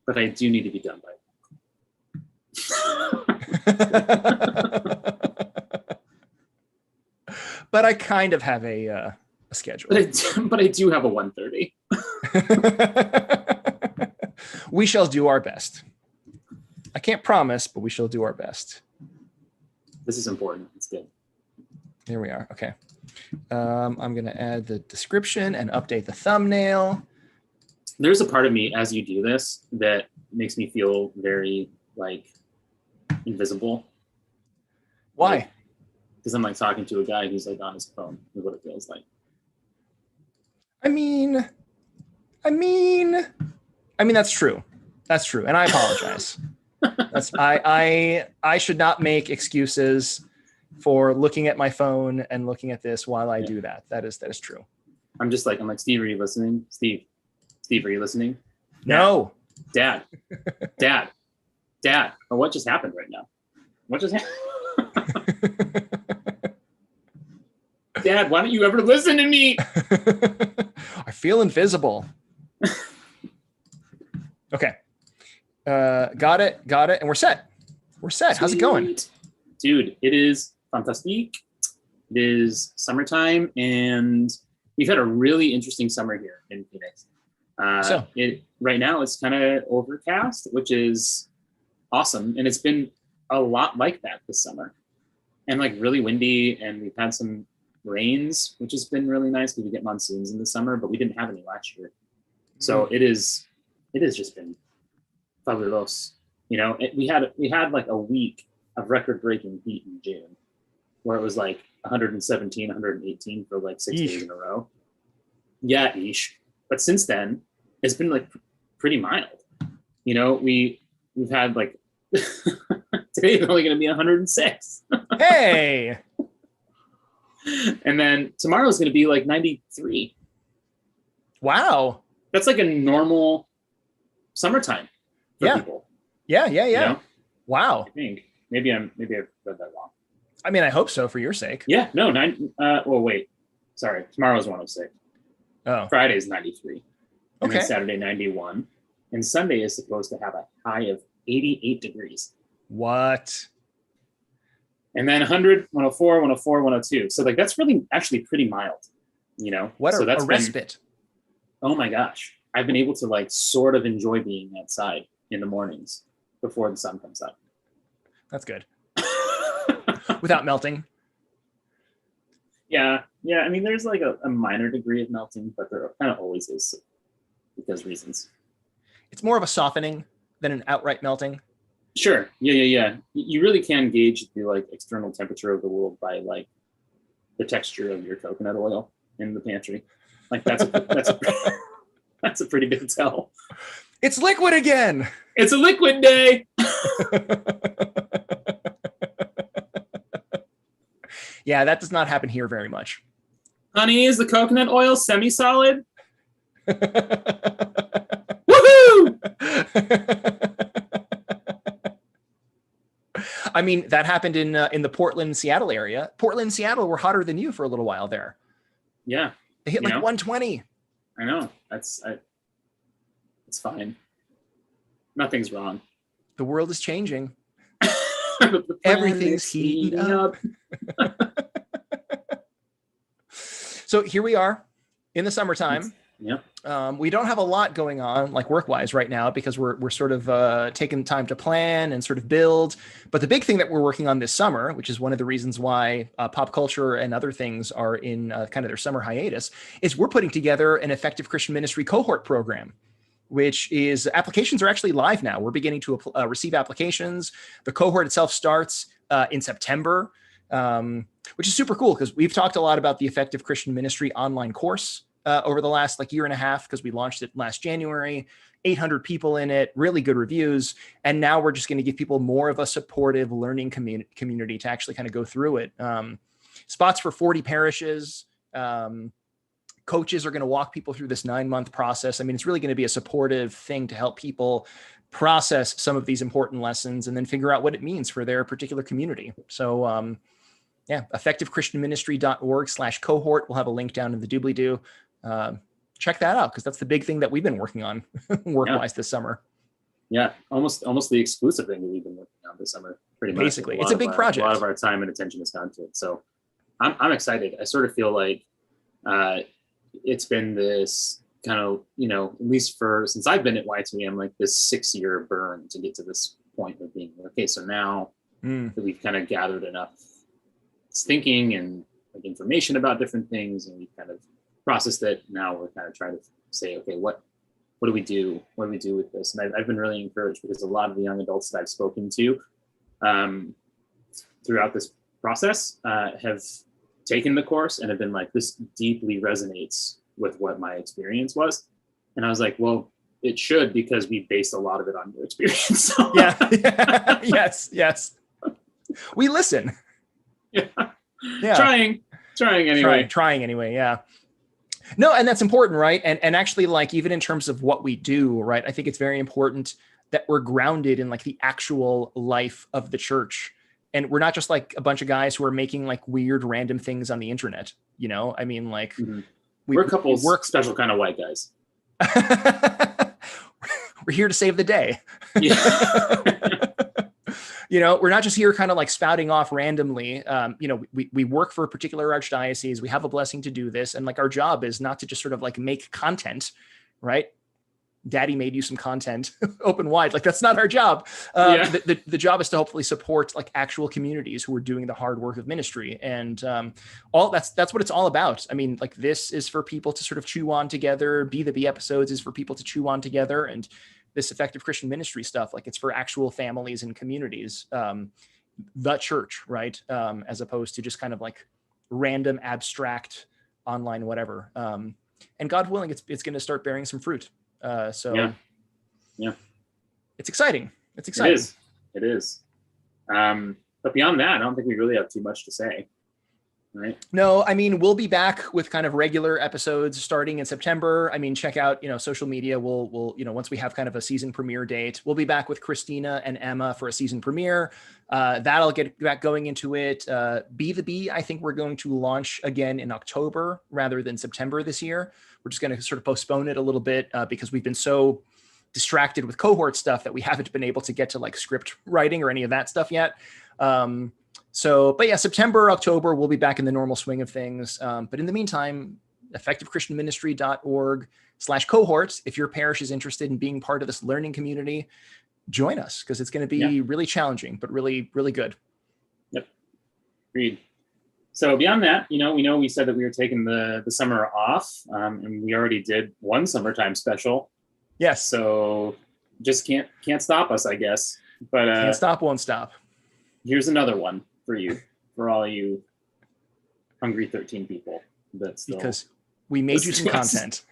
but I do need to be done by. But I kind of have a schedule. But I do have a 1:30. We shall do our best. I can't promise, but we shall do our best. This is important. It's good. Here we are. Okay. I'm going to add the description and update the thumbnail. There's a part of me as you do this that makes me feel very like invisible. Why? Because I'm like talking to a guy who's like on his phone is what it feels like. I mean, that's true. That's true. And I apologize. I should not make excuses for looking at my phone and looking at this while I do that. That is true. I'm like, Steve, are you listening? Steve, are you listening? No. Dad. Oh, what just happened right now? What just happened? Dad, why don't you ever listen to me? I feel invisible. Okay. Got it. And we're set. Sweet. How's it going? Dude, it is fantastic. It is summertime, and we've had a really interesting summer here in Phoenix. Right now it's kind of overcast, which is awesome. And it's been a lot like that this summer, and like really windy, and we've had some rains, which has been really nice because we get monsoons in the summer, but we didn't have any last year. So it has just been fabulous. You know, we had like a week of record-breaking heat in June where it was like 117, 118 for like 6 days in a row. Yeah, ish. But since then, it's been like pretty mild. You know, we've had like today's only going to be 106. Hey. And then tomorrow's going to be like 93. Wow. That's like a normal summertime for people. Yeah. You know? Wow. I think maybe I've read that wrong. I mean, I hope so for your sake. Yeah. No. Well, wait. Sorry. Tomorrow's 106. Oh. Friday's 93. And Okay. then Saturday 91. And Sunday is supposed to have a high of 88 degrees. What? And then 100, 104, 104, 102. So like that's really actually pretty mild, you know? What so a respite. Oh my gosh. I've been able to like sort of enjoy being outside in the mornings before the sun comes up. That's good. Without melting. Yeah. I mean, there's like a minor degree of melting, but there kind of always is because reasons. It's more of a softening than an outright melting. Sure. Yeah. You really can gauge the like external temperature of the world by like the texture of your coconut oil in the pantry. Like that's a pretty big tell. It's liquid again. It's a liquid day. Yeah, that does not happen here very much. Honey, is the coconut oil semi-solid? Woohoo! I mean, that happened in the Portland, Seattle area. Portland, Seattle were hotter than you for a little while there. Yeah. They hit like 120. I know. It's fine. Nothing's wrong. The world is changing. Everything's heating up. So here we are in the summertime. Yeah. We don't have a lot going on like work-wise right now because we're sort of taking time to plan and sort of build. But the big thing that we're working on this summer, which is one of the reasons why pop culture and other things are in kind of their summer hiatus, is we're putting together an effective Christian ministry cohort program, which is applications are actually live now. We're beginning to receive applications. The cohort itself starts in September, which is super cool because we've talked a lot about the effective Christian ministry online course over the last like year and a half because we launched it last January, 800 people in it, really good reviews. And now we're just going to give people more of a supportive learning community to actually kind of go through it. Spots for 40 parishes. Coaches are going to walk people through this 9-month process. I mean, it's really going to be a supportive thing to help people process some of these important lessons and then figure out what it means for their particular community. So effectivechristianministry.org/cohort. We'll have a link down in the doobly-doo. Check that out because that's the big thing that we've been working on work-wise this summer. Yeah, almost the exclusive thing that we've been working on this summer, pretty much. Basically, it's a big project. A lot of our time and attention has gone to it. So I'm excited. I sort of feel like it's been this kind of, at least since I've been at Y2M, like this 6-year burn to get to this point of being, okay, so now that we've kind of gathered enough thinking and like information about different things, and we've kind of processed it, now we're kind of trying to say, okay, what do we do? What do we do with this? And I've been really encouraged because a lot of the young adults that I've spoken to throughout this process have taken the course and have been like, this deeply resonates with what my experience was. And I was like, well, it should, because we based a lot of it on your experience. So. Yeah. Yes. We listen. Yeah. Trying anyway. Yeah. No, and that's important, right? And actually, like, even in terms of what we do, right, I think it's very important that we're grounded in like the actual life of the church. And we're not just like a bunch of guys who are making like weird random things on the internet, I mean, like we're a couple special kind of white guys. We're here to save the day. Yeah. We're not just here kind of like spouting off randomly. We work for a particular archdiocese. We have a blessing to do this. And like our job is not to just sort of like make content, right? Daddy made you some content open wide. Like that's not our job. The job is to hopefully support like actual communities who are doing the hard work of ministry. And all that's what it's all about. I mean, like this is for people to sort of chew on together. Be the B episodes is for people to chew on together. And this effective Christian ministry stuff, like it's for actual families and communities, the church, right? As opposed to just kind of like random abstract online, whatever. And God willing, it's going to start bearing some fruit. So yeah, it's exciting. It is. But beyond that, I don't think we really have too much to say. Right. No, I mean, we'll be back with kind of regular episodes starting in September. I mean, check out, social media. We'll, once we have kind of a season premiere date, we'll be back with Christina and Emma for a season premiere. That'll get back going into it. Be the Bee, I think we're going to launch again in October rather than September this year. We're just going to sort of postpone it a little bit because we've been so distracted with cohort stuff that we haven't been able to get to like script writing or any of that stuff yet. But yeah, September, October, we'll be back in the normal swing of things. But in the meantime, effectivechristianministry.org/cohorts. If your parish is interested in being part of this learning community, join us because it's going to be really challenging, but really, really good. Yep. Agreed. So beyond that, we said that we were taking the summer off, and we already did one summertime special. Yes. So just can't stop us, I guess. But can't stop, won't stop. Here's another one for you, for all you hungry 13 people. Because we made you some content.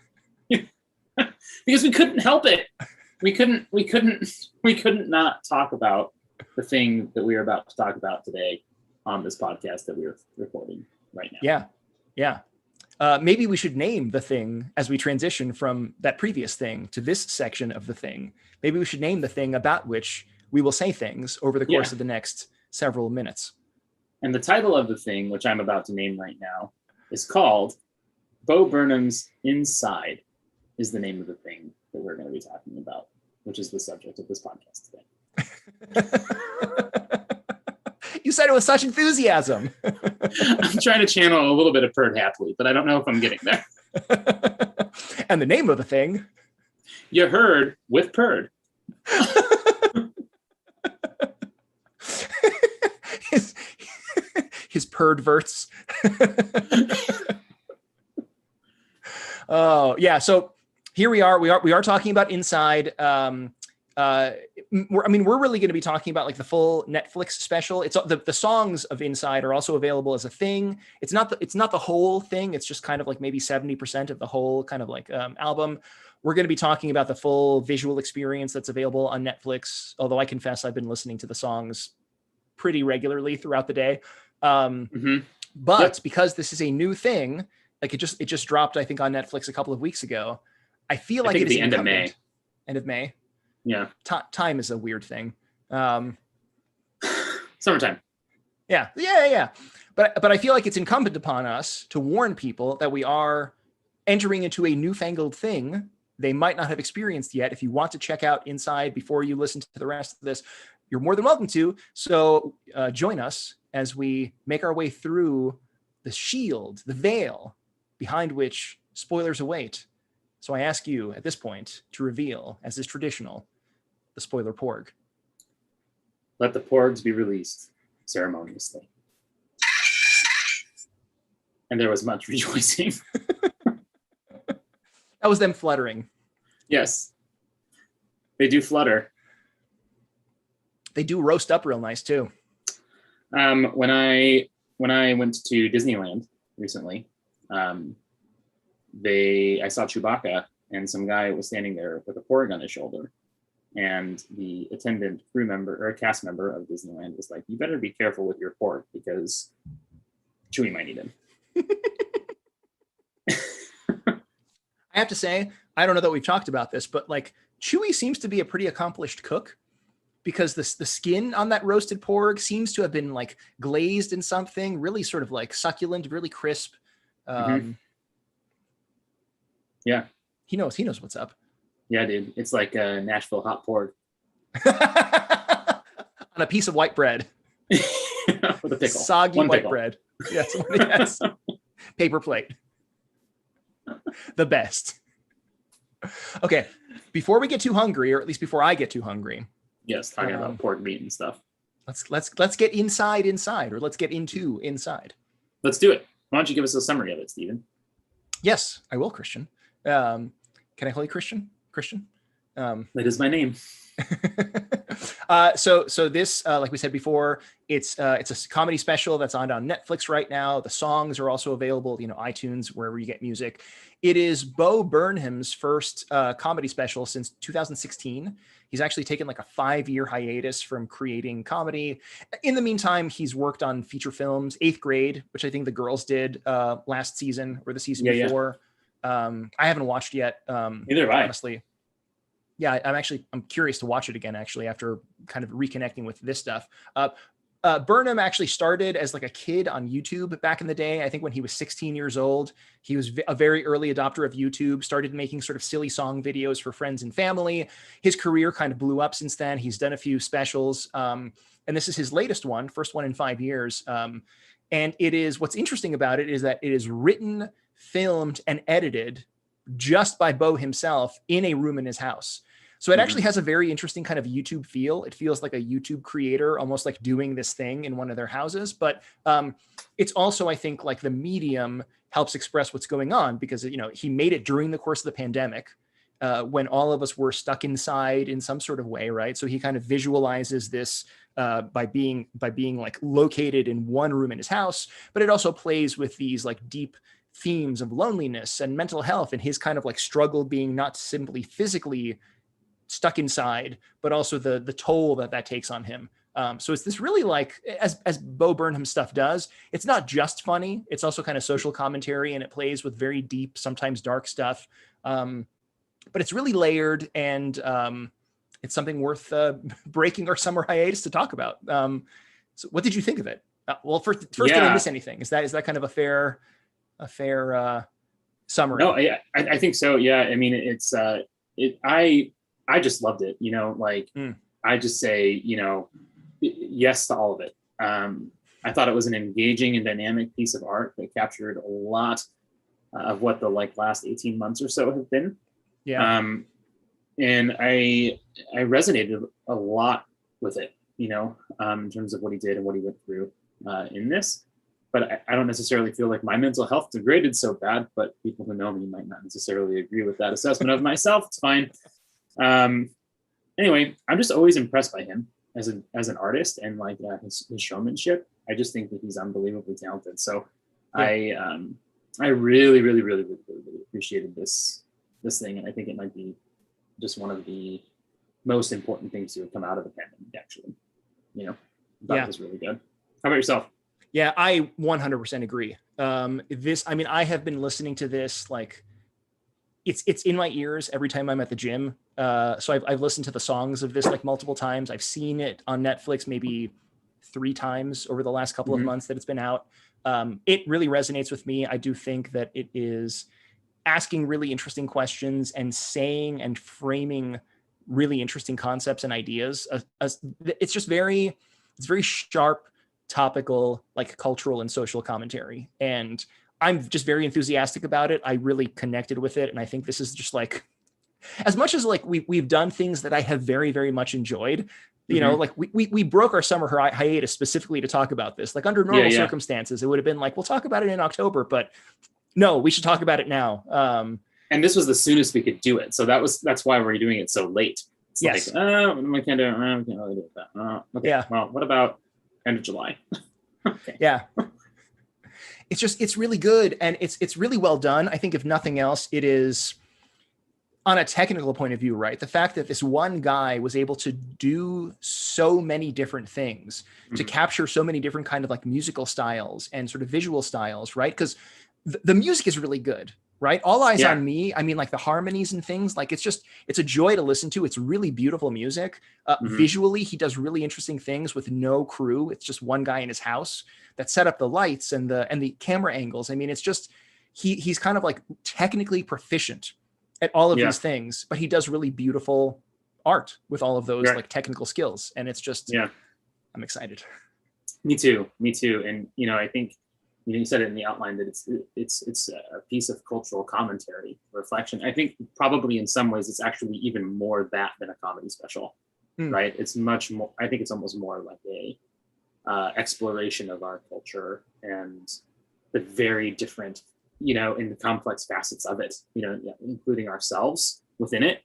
Because we couldn't help it. We couldn't not talk about the thing that we are about to talk about today on this podcast that we're recording right now. Yeah. Maybe we should name the thing as we transition from that previous thing to this section of the thing. Maybe we should name the thing about which we will say things over the course of the next several minutes. And the title of the thing, which I'm about to name right now, is called Bob Burnham's Inside, is the name of the thing that we're going to be talking about, which is the subject of this podcast today. You said it with such enthusiasm. I'm trying to channel a little bit of Perd Hapley, but I don't know if I'm getting there. And the name of the thing? You heard with Perd. his Perdverts. Oh yeah. So here we are. We are talking about Inside. We're really going to be talking about like the full Netflix special. It's the songs of Inside are also available as a thing. It's not the whole thing. It's just kind of like maybe 70% of the whole kind of like album. We're going to be talking about the full visual experience that's available on Netflix. Although I confess I've been listening to the songs pretty regularly throughout the day. But because this is a new thing, like it just dropped, I think, on Netflix a couple of weeks ago. I feel like it is the end of May. End of May. Yeah. Time is a weird thing. Summertime. Yeah. But I feel like it's incumbent upon us to warn people that we are entering into a newfangled thing they might not have experienced yet. If you want to check out Inside before you listen to the rest of this, you're more than welcome to. So join us as we make our way through the shield, the veil behind which spoilers await. So I ask you at this point to reveal, as is traditional, the spoiler porg. Let the porgs be released ceremoniously. And there was much rejoicing. That was them fluttering. Yes. They do flutter. They do roast up real nice too. When I went to Disneyland recently, I saw Chewbacca, and some guy was standing there with a porg on his shoulder. And the attendant crew member or cast member of Disneyland was like, "You better be careful with your porg because Chewie might need him." I have to say, I don't know that we've talked about this, but like Chewie seems to be a pretty accomplished cook, because the skin on that roasted porg seems to have been like glazed in something really sort of like succulent, really crisp. Yeah. He knows what's up. Yeah, dude. It's like a Nashville hot porg. On a piece of white bread. With a pickle. Soggy One white pickle. bread. Yes. Yes. Paper plate. The best. Okay. Before we get too hungry, or at least before I get too hungry. Yes, talking about pork meat and stuff. Let's get inside, or let's get into inside. Let's do it. Why don't you give us a summary of it, Stephen? Yes, I will, Christian. Can I call you Christian? Christian? That is my name. So this, like we said before, it's a comedy special that's on Netflix right now. The songs are also available, iTunes, wherever you get music. It is Bo Burnham's first comedy special since 2016. He's actually taken like a 5-year hiatus from creating comedy. In the meantime, he's worked on feature films, 8th Grade, which I think the girls did last season or the season before. Yeah. I haven't watched yet. Neither have I. Honestly. Yeah, I'm curious to watch it again, actually, after kind of reconnecting with this stuff. Burnham actually started as like a kid on YouTube back in the day. I think when he was 16 years old, he was a very early adopter of YouTube, started making sort of silly song videos for friends and family. His career kind of blew up since then. He's done a few specials. And this is his latest one, first one in 5 years. And what's interesting about it is that it is written, filmed, and edited just by Bo himself in a room in his house. So it actually has a very interesting kind of YouTube feel. It feels like a YouTube creator, almost like doing this thing in one of their houses. But it's also, I think, like the medium helps express what's going on, because, he made it during the course of the pandemic when all of us were stuck inside in some sort of way, right? So he kind of visualizes this by being like located in one room in his house, but it also plays with these like deep themes of loneliness and mental health, and his kind of like struggle being not simply physically stuck inside, but also the toll that takes on him. So it's this really like, as Bo Burnham stuff does, it's not just funny, it's also kind of social commentary, and it plays with very deep, sometimes dark stuff. But it's really layered, and it's something worth breaking our summer hiatus to talk about. So what did you think of it? Well, first, did I miss anything? Is that kind of a fair summary? No, I think so. Yeah. I mean, it's I just loved it. I just say, yes to all of it. I thought it was an engaging and dynamic piece of art that captured a lot of what the last 18 months or so have been. Yeah. And I resonated a lot with it, in terms of what he did and what he went through in this. But I don't necessarily feel like my mental health degraded so bad, but people who know me might not necessarily agree with that assessment of myself. It's fine. Anyway, I'm just always impressed by him as an artist, and his showmanship. I just think that he's unbelievably talented. So yeah. I really, really, really, really, really, really appreciated this thing. And I think it might be just one of the most important things to have come out of the pandemic, actually. That was really good. How about yourself? Yeah, I 100% agree. I have been listening to this, it's in my ears every time I'm at the gym. So I've listened to the songs of this multiple times. I've seen it on Netflix maybe 3 times over the last couple of months that it's been out. It really resonates with me. I do think that it is asking really interesting questions and saying and framing really interesting concepts and ideas. It's just very sharp, topical, like cultural and social commentary. And I'm just very enthusiastic about it. I really connected with it. And I think this is just like, as much as like we've done things that I have very, very much enjoyed, you know, like we broke our summer hiatus specifically to talk about this. Like under normal circumstances, it would have been like, we'll talk about it in October, but no, we should talk about it now. And this was the soonest we could do it. So that's why we're doing it so late. It's yes. Like, we can't really do that. Okay. Yeah. Well, what about end of July? Okay. Yeah. It's really good. And it's really well done. I think if nothing else, it is, on a technical point of view, right? The fact that this one guy was able to do so many different things, to capture so many different kind of like musical styles and sort of visual styles, right? Because the music is really good, right? All Eyes on Me. I mean, like the harmonies and things, like it's a joy to listen to. It's really beautiful music. Visually, he does really interesting things with no crew. It's just one guy in his house that set up the lights and the camera angles. I mean, it's just, he's kind of like technically proficient at all of these things, but he does really beautiful art with all of those like technical skills. And it's just, I'm excited. Me too. And, you know, I think, you said it in the outline that it's a piece of cultural commentary, reflection. I think probably in some ways it's actually even more that than a comedy special, right? It's much more, I think it's almost more like a exploration of our culture and the very different, you know, in the complex facets of it, you know, including ourselves within it,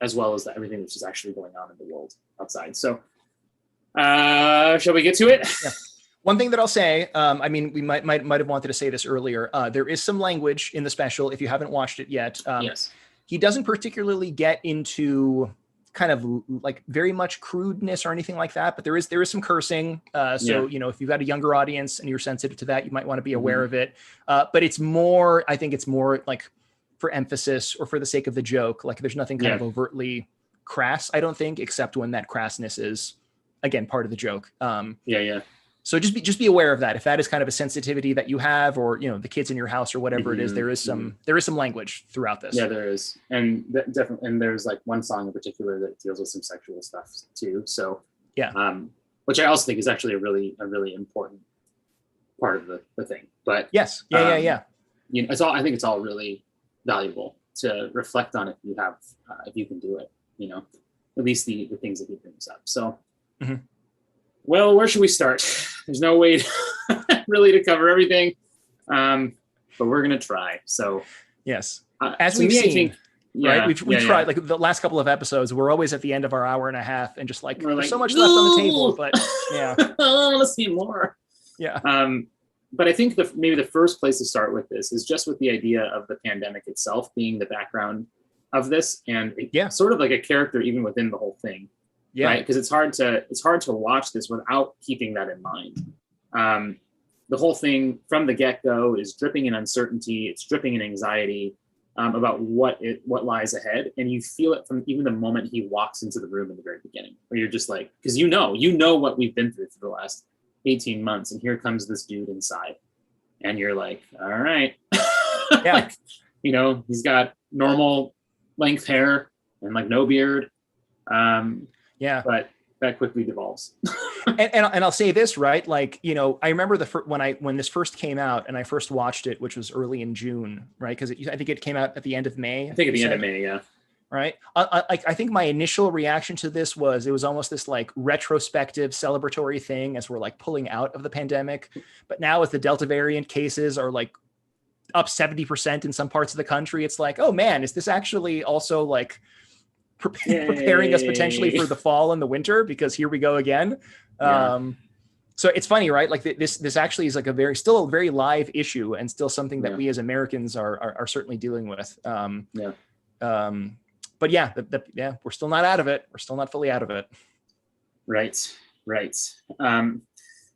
as well as everything that's just actually going on in the world outside. So shall we get to it? Yeah. One thing that I'll say, I mean, we might have wanted to say this earlier. There is some language in the special if you haven't watched it yet. Yes. He doesn't particularly get into kind of like very much crudeness or anything like that, but there is some cursing. So, you know, if you've got a younger audience and you're sensitive to that, you might want to be aware of it. But it's more, I think it's more like for emphasis or for the sake of the joke. Like there's nothing kind of overtly crass, I don't think, except when that crassness is, again, part of the joke. So just be aware of that. If that is kind of a sensitivity that you have, or, you know, the kids in your house or whatever it is, there is some language throughout this. Yeah, there is. And definitely, and there's like one song in particular that deals with some sexual stuff too. So which I also think is actually a really important part of the thing. But yes. You know, I think it's all really valuable to reflect on if you can do it, you know, at least the things that he brings up. So well, where should we start? There's no way really to cover everything, but we're gonna try. So yes, as we've seen, right? We've tried. Like the last couple of episodes, we're always at the end of our hour and a half, and just like there's so much left on the table. But I want to see more. Yeah. But I think maybe the first place to start with this is just with the idea of the pandemic itself being the background of this, and sort of like a character even within the whole thing. Yeah. Right. Because it's hard to watch this without keeping that in mind. The whole thing from the get-go is dripping in uncertainty. It's dripping in anxiety about what lies ahead. And you feel it from even the moment he walks into the room in the very beginning, where you're just like, because you know what we've been through for the last 18 months. And here comes this dude inside. And you're like, all right. Like, you know, he's got normal length hair and like no beard. But that quickly devolves. and I'll say this, right? Like, you know, I remember when this first came out and I first watched it, which was early in June, right? Because I think it came out at the end of May. I think at the end of May, yeah. Right. I think my initial reaction to this was it was almost this like retrospective celebratory thing as we're like pulling out of the pandemic. But now as the Delta variant cases are like up 70% in some parts of the country, it's like, oh man, is this actually also like preparing us potentially for the fall and the winter, because here we go again. So it's funny, right? Like this actually is like still a very live issue, and still something that we as Americans are certainly dealing with. But we're still not out of it. We're still not fully out of it. Right.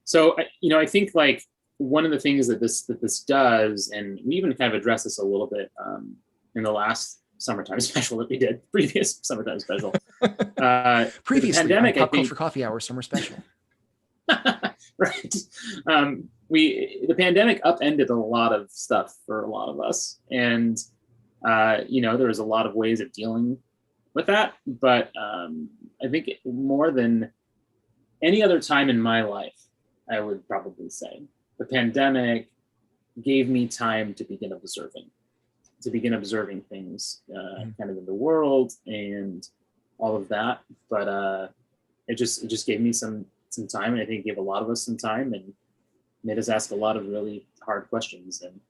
So, you know, I think like one of the things that this does, and we even kind of addressed this a little bit in the last summertime special that we did, previous summertime special. Previously, pandemic, Pop Culture Coffee Hour summer special. right? The pandemic upended a lot of stuff for a lot of us, and there was a lot of ways of dealing with that. But I think more than any other time in my life, I would probably say the pandemic gave me time to begin observing things kind of in the world and all of that. But it just gave me some time, and I think it gave a lot of us some time and made us ask a lot of really hard questions. And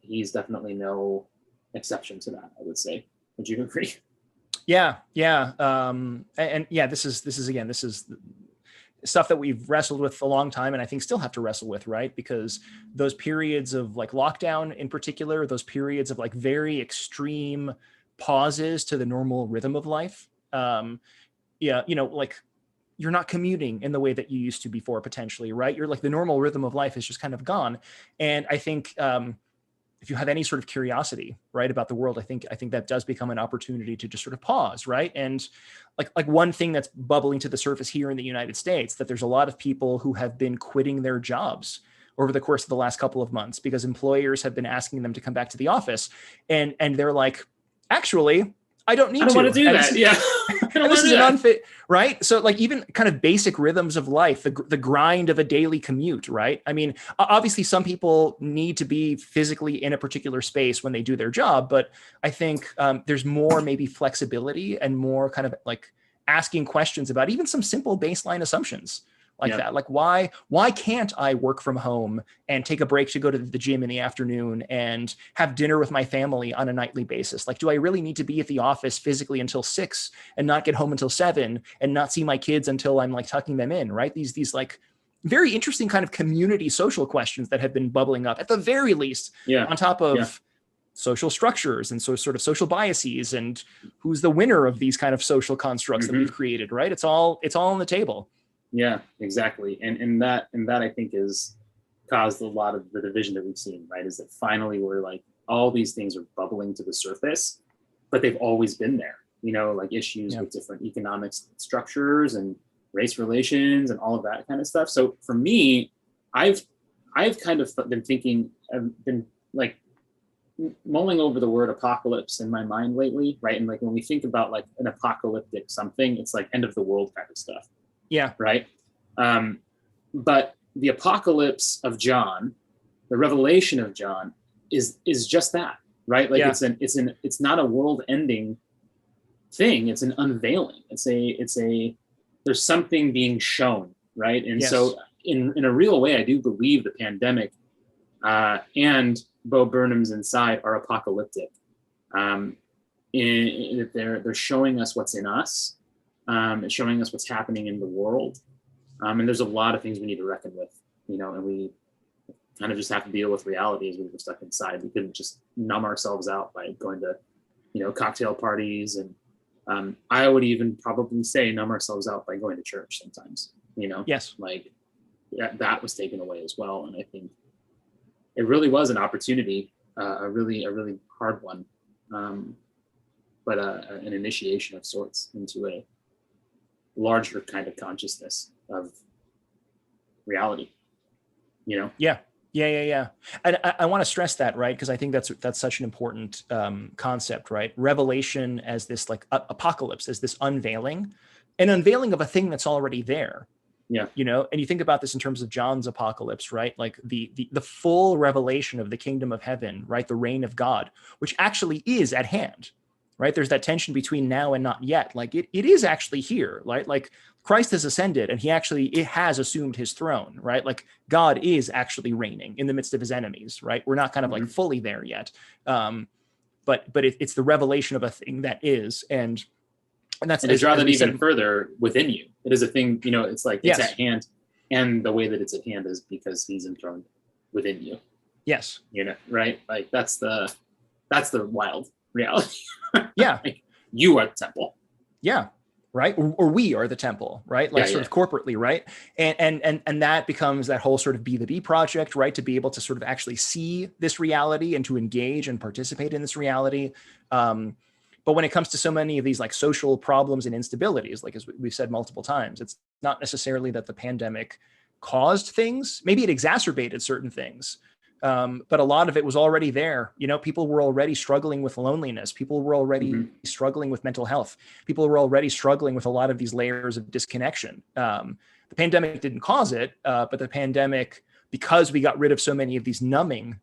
he's definitely no exception to that, I would say. Would you agree? Yeah. This is stuff that we've wrestled with a long time, and I think still have to wrestle with, right? Because those periods of like lockdown in particular, those periods of like very extreme pauses to the normal rhythm of life. Like you're not commuting in the way that you used to before, potentially, right? You're like the normal rhythm of life is just kind of gone. And I think if you have any sort of curiosity, right, about the world, I think that does become an opportunity to just sort of pause, right? And like one thing that's bubbling to the surface here in the United States, that there's a lot of people who have been quitting their jobs over the course of the last couple of months because employers have been asking them to come back to the office, and they're like, actually, I don't need to. I don't want to do that. Yeah. This is an unfit, right? So like even kind of basic rhythms of life, the grind of a daily commute, right? I mean, obviously some people need to be physically in a particular space when they do their job, but I think there's more maybe flexibility and more kind of like asking questions about even some simple baseline assumptions like that. Like why can't I work from home and take a break to go to the gym in the afternoon and have dinner with my family on a nightly basis? Like, do I really need to be at the office physically until 6 and not get home until 7 and not see my kids until I'm like tucking them in, right? These like very interesting kind of community social questions that have been bubbling up at the very least, on top of social structures and so sort of social biases and who's the winner of these kind of social constructs that we've created, right? It's all on the table. Yeah, exactly. And that I think has caused a lot of the division that we've seen, right? Is that finally we're like, all these things are bubbling to the surface, but they've always been there, like issues with different economic structures and race relations and all of that kind of stuff. So for me, I've kind of been thinking, I've been like mulling over the word apocalypse in my mind lately, right? And like when we think about like an apocalyptic something, it's like end of the world kind of stuff. Yeah. Right. But the apocalypse of John, the revelation of John is just that, right? Like it's not a world ending thing. It's an unveiling. There's something being shown. Right. And so in a real way, I do believe the pandemic and Bob Burnham's Inside are apocalyptic. They're showing us what's in us. It's showing us what's happening in the world. And there's a lot of things we need to reckon with, and we kind of just have to deal with reality as we were stuck inside. We couldn't just numb ourselves out by going to, cocktail parties. And I would even probably say numb ourselves out by going to church sometimes, Yes. Like that was taken away as well. And I think it really was an opportunity, a really hard one, but an initiation of sorts into a larger kind of consciousness of reality, Yeah. And I want to stress that, right? Because I think that's such an important concept, right? Revelation as this like apocalypse, as this unveiling, an unveiling of a thing that's already there. Yeah. And you think about this in terms of John's apocalypse, right? Like the full revelation of the kingdom of heaven, right? The reign of God, which actually is at hand. Right? There's that tension between now and not yet. Like it is actually here, right? Like Christ has ascended and it has assumed his throne, right? Like God is actually reigning in the midst of his enemies, right? We're not kind of like fully there yet. But it's the revelation of a thing that is, and that's, and to draw that even further within you. It is a thing, it's like it's at hand, and the way that it's at hand is because he's enthroned within you. Yes. Right? Like that's the wild reality. Yeah. Like, you are the temple. Yeah. Right. Or we are the temple, right? Like sort of corporately. Right. And that becomes that whole sort of Be the Bee project, right? To be able to sort of actually see this reality and to engage and participate in this reality. But when it comes to so many of these like social problems and instabilities, like as we've said multiple times, it's not necessarily that the pandemic caused things. Maybe it exacerbated certain things. But a lot of it was already there. People were already struggling with loneliness. People were already struggling with mental health. People were already struggling with a lot of these layers of disconnection. The pandemic didn't cause it, but the pandemic, because we got rid of so many of these numbing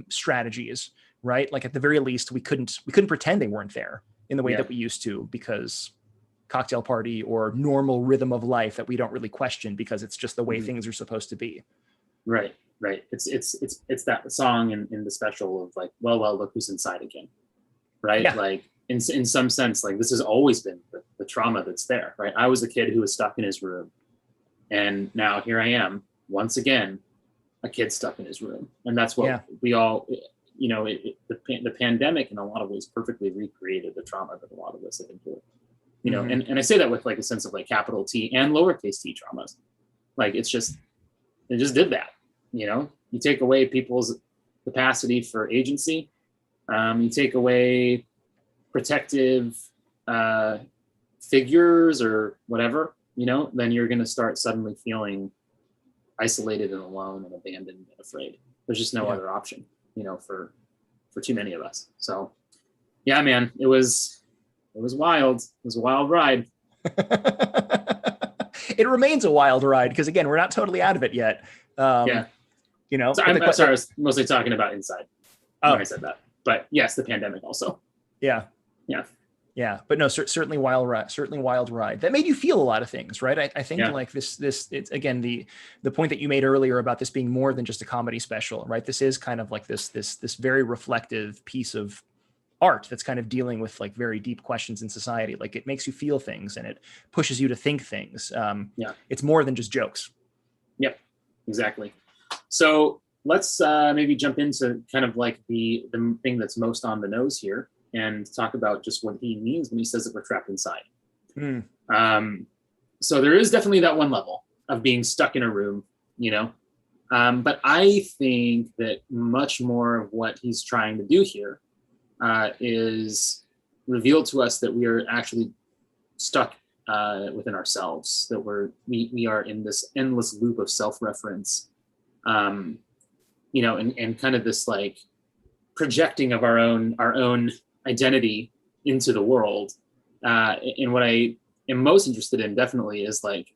strategies, right? Like at the very least, we couldn't pretend they weren't there in the way that we used to, because cocktail party or normal rhythm of life that we don't really question because it's just the way things are supposed to be. Right. It's that song in the special of like, well, look who's inside again. Right. Yeah. Like in some sense, like this has always been the trauma that's there. Right. I was a kid who was stuck in his room, and now here I am once again, a kid stuck in his room. And that's what we all, the pandemic in a lot of ways perfectly recreated the trauma that a lot of us have endured. And I say that with like a sense of like capital T and lowercase t traumas. Like it just did that. You take away people's capacity for agency. You take away protective figures or whatever, then you're going to start suddenly feeling isolated and alone and abandoned and afraid. There's just no other option, for too many of us. So yeah, man, it was wild. It was a wild ride. It remains a wild ride because again, we're not totally out of it yet. So I'm sorry, I was mostly talking about inside when I said that, but yes, the pandemic also. Yeah. But no, certainly wild ride that made you feel a lot of things, right? I think like this, it's again, the point that you made earlier about this being more than just a comedy special, right? This is kind of like this very reflective piece of art that's kind of dealing with like very deep questions in society. Like it makes you feel things and it pushes you to think things. It's more than just jokes. Yep, exactly. So let's maybe jump into kind of like the thing that's most on the nose here and talk about just what he means when he says that we're trapped inside. So there is definitely that one level of being stuck in a room, but I think that much more of what he's trying to do here is reveal to us that we are actually stuck within ourselves, that we are in this endless loop of self-reference, and kind of this like projecting of our own identity into the world. And what I am most interested in definitely is like,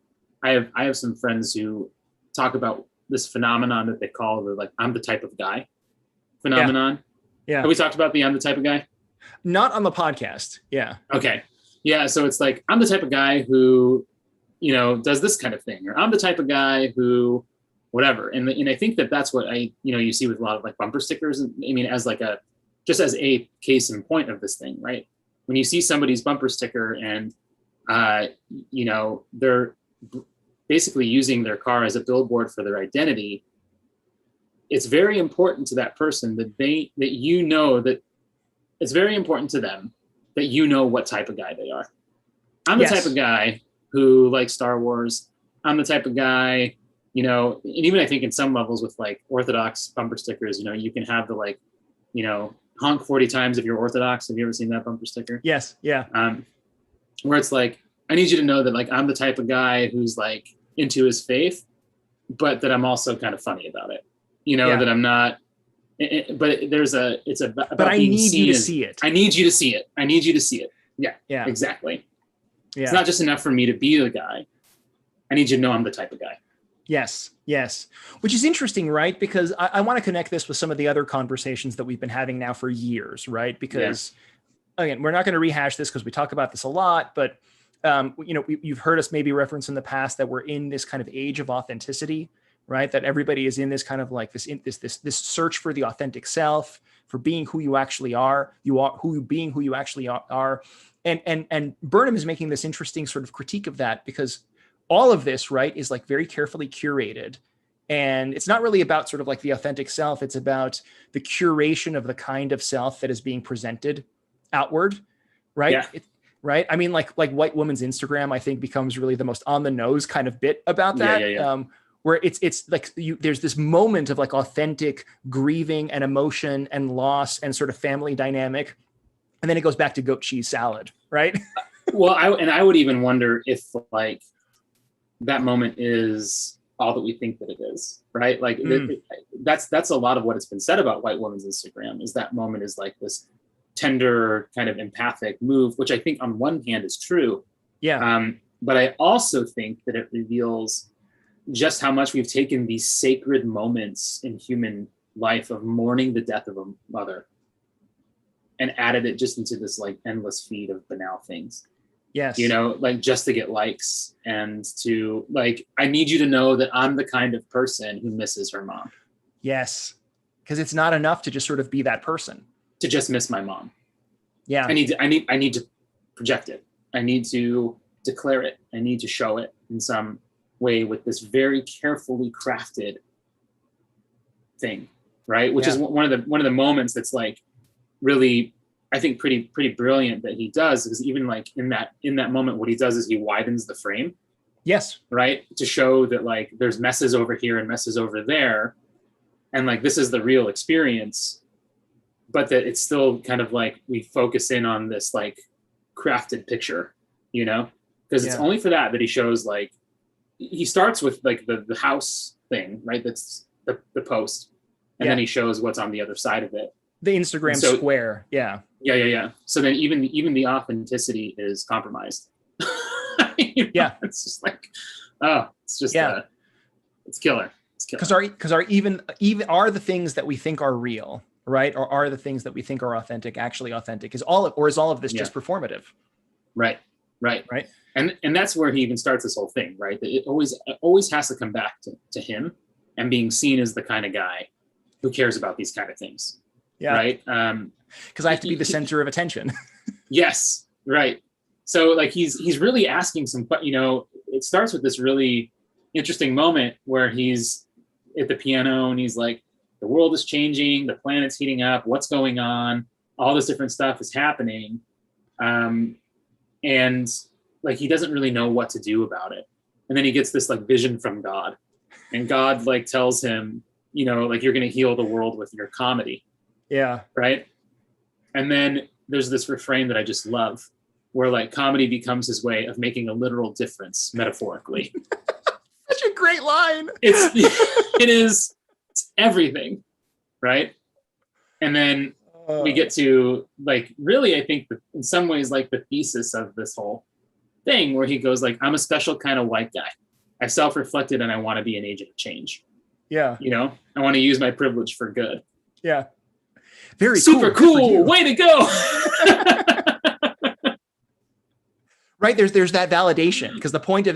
I have some friends who talk about this phenomenon that they call the like, I'm the type of guy phenomenon. Yeah. Have we talked about the I'm the type of guy? Not on the podcast. Yeah. Okay. Yeah. So it's like, I'm the type of guy who, does this kind of thing, or I'm the type of guy who, whatever. And I think that that's what you see with a lot of like bumper stickers. I mean, as a case in point of this thing, right? When you see somebody's bumper sticker and, they're basically using their car as a billboard for their identity, it's very important to that person that it's very important to them that what type of guy they are. I'm the type of guy who likes Star Wars. I'm the type of guy, and even I think in some levels with like Orthodox bumper stickers, you can have the like, honk 40 times if you're Orthodox. Have you ever seen that bumper sticker? Yes. Yeah. Where it's like, I need you to know that like, I'm the type of guy who's like into his faith, but that I'm also kind of funny about it. That I'm not, but but I need you to see it. I need you to see it. I need you to see it. Yeah, exactly. Yeah. It's not just enough for me to be the guy. I need you to know I'm the type of guy. Yes. Which is interesting, right? Because I want to connect this with some of the other conversations that we've been having now for years, right? Because again, we're not going to rehash this because we talk about this a lot, but you've heard us maybe reference in the past that we're in this kind of age of authenticity, right? That everybody is in this kind of like this search for the authentic self, for being who you actually are. Being who you actually are. And Burnham is making this interesting sort of critique of that because all of this, right, is like very carefully curated. And it's not really about sort of like the authentic self. It's about the curation of the kind of self that is being presented outward, right? Yeah. Right. I mean, like White Woman's Instagram, I think becomes really the most on the nose kind of bit about that. Yeah. Where it's like there's this moment of like authentic grieving and emotion and loss and sort of family dynamic. And then it goes back to goat cheese salad, right? Well, I would even wonder if like that moment is all that we think that it is, right? Like that's a lot of what has been said about white women's Instagram, is that moment is like this tender kind of empathic move, which I think on one hand is true. Yeah. But I also think that it reveals just how much we've taken these sacred moments in human life of mourning the death of a mother and added it just into this like endless feed of banal things. Yes. You know, like just to get likes and to like, I need you to know that I'm the kind of person who misses her mom. Yes. Because it's not enough to just sort of be that person. To just miss my mom. Yeah. I need to project it. I need to declare it. I need to show it in some way with this very carefully crafted thing, right? Which is one of the moments that's like really, I think pretty brilliant that he does, because even like in that moment, what he does is he widens the frame. Yes. Right. To show that like there's messes over here and messes over there. And like, this is the real experience, but that it's still kind of like, we focus in on this like crafted picture, you know, because it's only for that he shows like, he starts with like the house thing, right? That's the post. And then he shows what's on the other side of it. The Instagram square. Yeah. Yeah. So then even the authenticity is compromised. You know? Yeah. It's just like, it's just, it's killer. Because are even are the things that we think are real, right? Or are the things that we think are authentic actually authentic? Is all of this just performative? Right. And that's where he even starts this whole thing, right? That it always has to come back to him and being seen as the kind of guy who cares about these kind of things. Yeah. Right. Because I have to be the center of attention. Yes. Right. So like he's really asking you know, it starts with this really interesting moment where he's at the piano and he's like, the world is changing, the planet's heating up, what's going on? All this different stuff is happening. And like, he doesn't really know what to do about it. And then he gets this like vision from God, and God like tells him, you know, like, you're going to heal the world with your comedy. Yeah. Right. And then there's this refrain that I just love, where like comedy becomes his way of making a literal difference metaphorically. Such a great line. It's everything. Right. And then we get to like, really, I think in some ways, like the thesis of this whole thing, where he goes like, I'm a special kind of white guy. I self-reflected and I want to be an agent of change. Yeah. You know, I want to use my privilege for good. Yeah. Very super cool. Way to go. Right. There's that validation, because the point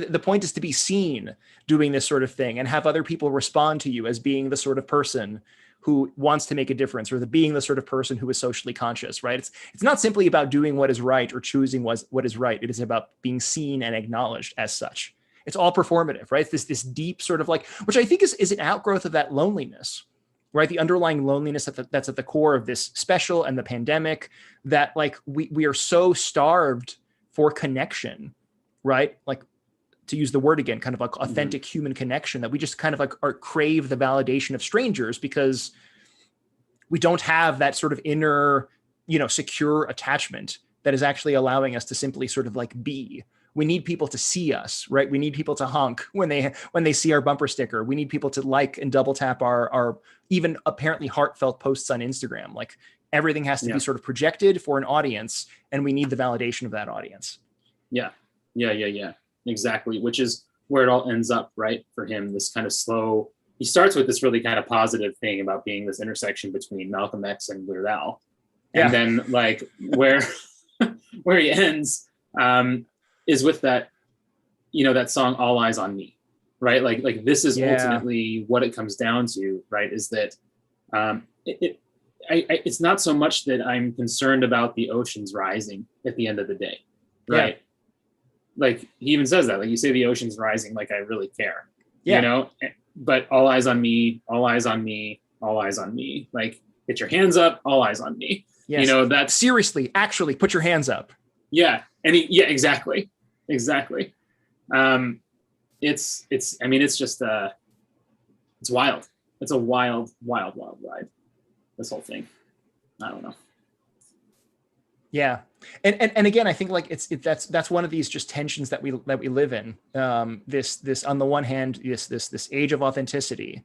is to be seen doing this sort of thing and have other people respond to you as being the sort of person who wants to make a difference, or being the sort of person who is socially conscious. Right. It's not simply about doing what is right or choosing what is right. It is about being seen and acknowledged as such. It's all performative, right? It's this deep sort of like, which I think is an outgrowth of that loneliness, right? The underlying loneliness that's at the core of this special and the pandemic, that like we are so starved for connection, right? Like, to use the word again, kind of like authentic human connection, that we just kind of like crave the validation of strangers, because we don't have that sort of inner, you know, secure attachment that is actually allowing us to simply sort of like be. We need people to see us, right? We need people to honk when they see our bumper sticker. We need people to like and double tap our even apparently heartfelt posts on Instagram. Like, everything has to be sort of projected for an audience, and we need the validation of that audience. Yeah. Exactly. Which is where it all ends up, right? For him, this kind of slow, he starts with this really kind of positive thing about being this intersection between Malcolm X and Weird Al. And then like where he ends, is with that, you know, that song All Eyes on Me, right? Like this is ultimately what it comes down to, right? Is that it's not so much that I'm concerned about the oceans rising at the end of the day, right? Yeah. Like, he even says that, like, you say the ocean's rising, like, I really care, you know? But all eyes on me, all eyes on me, all eyes on me. Like, get your hands up, all eyes on me. Yes. You know, that's seriously, actually put your hands up. Yeah. And exactly. It's I mean, it's just, it's wild. It's a wild ride. This whole thing. I don't know. Yeah. And again, I think like that's one of these just tensions that we live in. This on the one hand, this age of authenticity,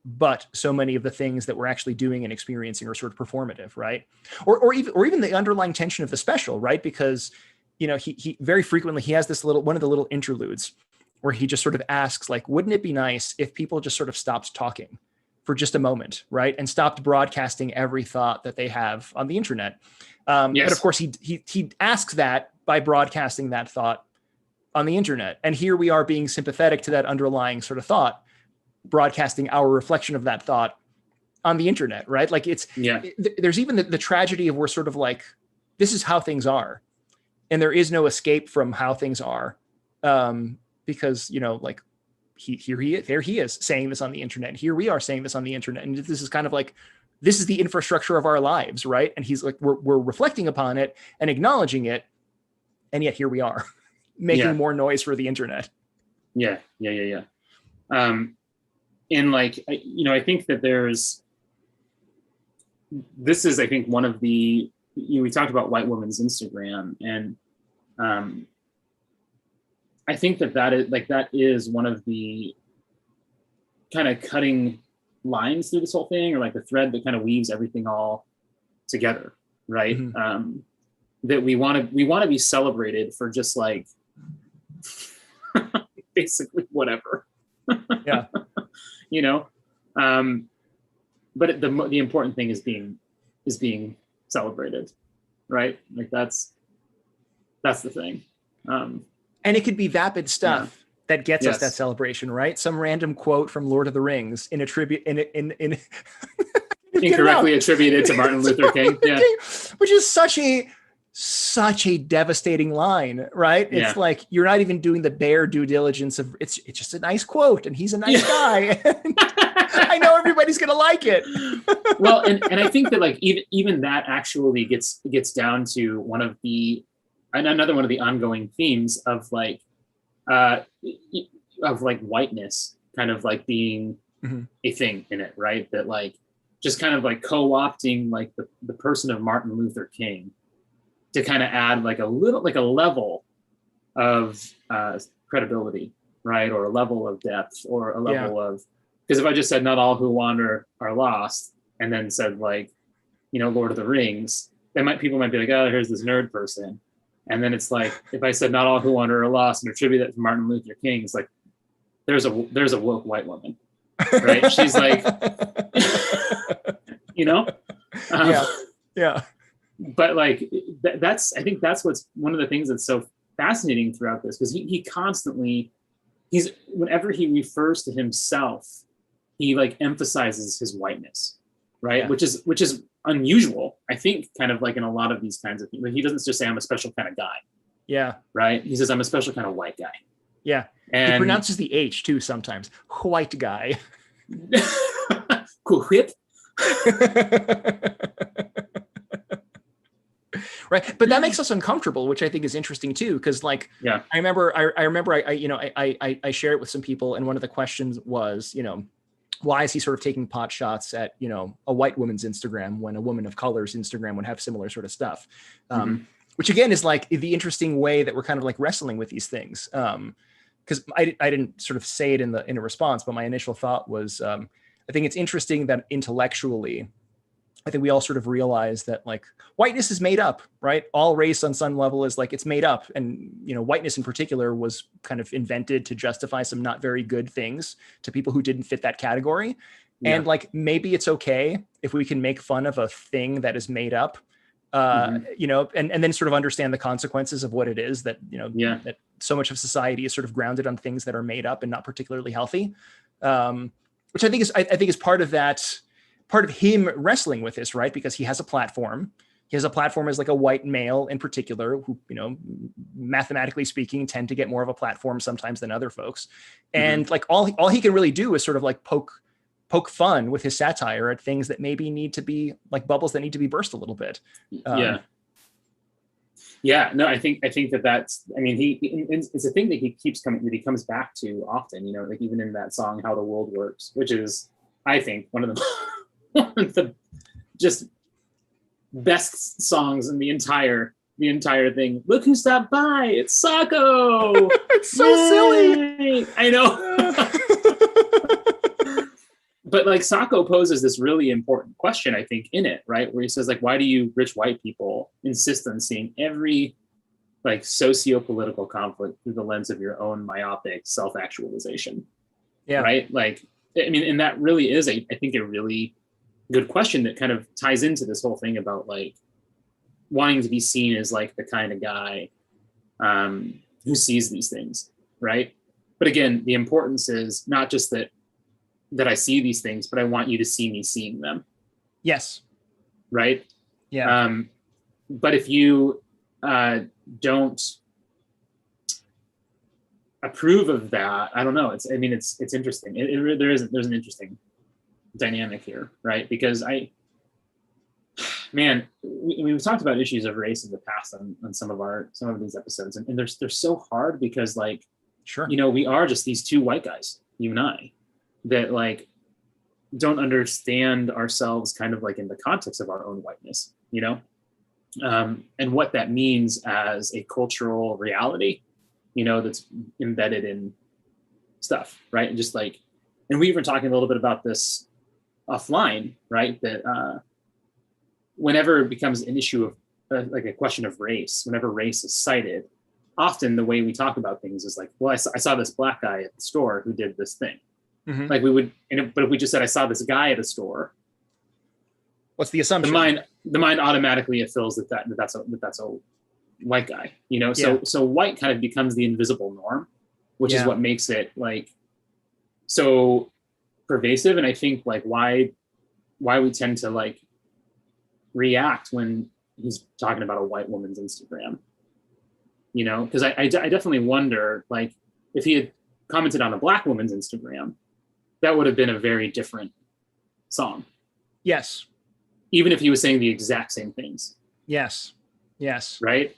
but so many of the things that we're actually doing and experiencing are sort of performative, right? Or even the underlying tension of the special, right? Because, he very frequently, he has this one of the little interludes where he just sort of asks, like, wouldn't it be nice if people just sort of stopped talking for just a moment, right? And stopped broadcasting every thought that they have on the internet. Yes. But of course, he asks that by broadcasting that thought on the internet. And here we are being sympathetic to that underlying sort of thought, broadcasting our reflection of that thought on the internet, right? Like there's even the tragedy of we're sort of like, this is how things are. And there is no escape from how things are. Because, like there he is saying this on the internet. Here we are saying this on the internet. And this is kind of like, this is the infrastructure of our lives, right? And he's like, we're reflecting upon it and acknowledging it. And yet here we are making more noise for the internet. Yeah. And like, I think that this is, I think, one of the, we talked about white women's Instagram, and I think that is one of the kind of cutting lines through this whole thing, or like the thread that kind of weaves everything all together, right? Mm-hmm. That we want to be celebrated for just like basically whatever. Yeah. But the important thing is being celebrated, right? Like that's the thing. And it could be vapid stuff that gets us that celebration, right? Some random quote from Lord of the Rings in a tribute in incorrectly attributed to Martin Luther King, which is such a devastating line, right? It's like you're not even doing the bare due diligence of it's just a nice quote, and he's a nice guy. I know everybody's gonna like it. Well, and I think that like even that actually gets down to another one of the ongoing themes of like whiteness kind of like being a thing in it, right? That like just kind of like co-opting like the person of Martin Luther King to kind of add like a level of credibility, right? Or a level of depth, or a level of, because if I just said not all who wander are lost, and then said like, Lord of the Rings, people might be like, oh, here's this nerd person. And then it's like, if I said not all who wander are lost and attribute that to Martin Luther King, it's like, there's a woke white woman, right? She's like, yeah. But like, I think that's what's one of the things that's so fascinating throughout this, because he constantly, whenever he refers to himself, he like emphasizes his whiteness, right? Which is unusual, I think, kind of like in a lot of these kinds of things. He doesn't just say I'm a special kind of guy. Yeah. Right? He says I'm a special kind of white guy. Yeah. And he pronounces the H too sometimes. White guy. Cool whip. Right. But that makes us uncomfortable, which I think is interesting too. Cause like, I remember I shared it with some people, and one of the questions was, why is he sort of taking pot shots at, a white woman's Instagram when a woman of color's Instagram would have similar sort of stuff? Which again is like the interesting way that we're kind of like wrestling with these things. Cause I didn't sort of say it in a response, but my initial thought was, I think it's interesting that intellectually, I think we all sort of realize that like whiteness is made up, right? All race on some level is like, it's made up. And, whiteness in particular was kind of invented to justify some not very good things to people who didn't fit that category. Yeah. And like, maybe it's okay if we can make fun of a thing that is made up, and then sort of understand the consequences of what it is that, that so much of society is sort of grounded on things that are made up and not particularly healthy. Which I think is part of that, part of him wrestling with this, right? Because he has a platform. He has a platform as like a white male in particular, who, mathematically speaking, tend to get more of a platform sometimes than other folks. And like all he can really do is sort of like poke fun with his satire at things that maybe need to be like bubbles that need to be burst a little bit. No, I think that's, I mean, it's a thing that he comes back to often, like even in that song, How the World Works, which is, I think, one of the just best songs in the entire thing. Look who stopped by! It's Sacco. It's so silly. I know. But like Sacco poses this really important question, I think, in it, right? Where he says, like, why do you rich white people insist on seeing every like socio-political conflict through the lens of your own myopic self-actualization? Yeah. Right? Like, I mean, and that really is, I think, a really good question that kind of ties into this whole thing about like wanting to be seen as like the kind of guy who sees these things, right? But again, the importance is not just that I see these things, but I want you to see me seeing them. Yes. Right? Yeah. But if you don't approve of that, I don't know. It's interesting. There's an interesting dynamic here, right? Because we've talked about issues of race in the past on some of these episodes, and they're so hard because like, sure, we are just these two white guys, you and I, that like don't understand ourselves kind of like in the context of our own whiteness, and what that means as a cultural reality, that's embedded in stuff, right? And just like, and we were talking a little bit about this offline, right? That whenever it becomes an issue of like a question of race, whenever race is cited, often the way we talk about things is like, well, I saw this black guy at the store who did this thing. Mm-hmm. Like we would, but if we just said, I saw this guy at a store, what's the assumption? The mind automatically feels that's a white guy, So white kind of becomes the invisible norm, which is what makes it like so pervasive. And I think like why we tend to like react when he's talking about a white woman's Instagram, because I definitely wonder, like, if he had commented on a black woman's Instagram, that would have been a very different song. Yes. Even if he was saying the exact same things. Yes. Right?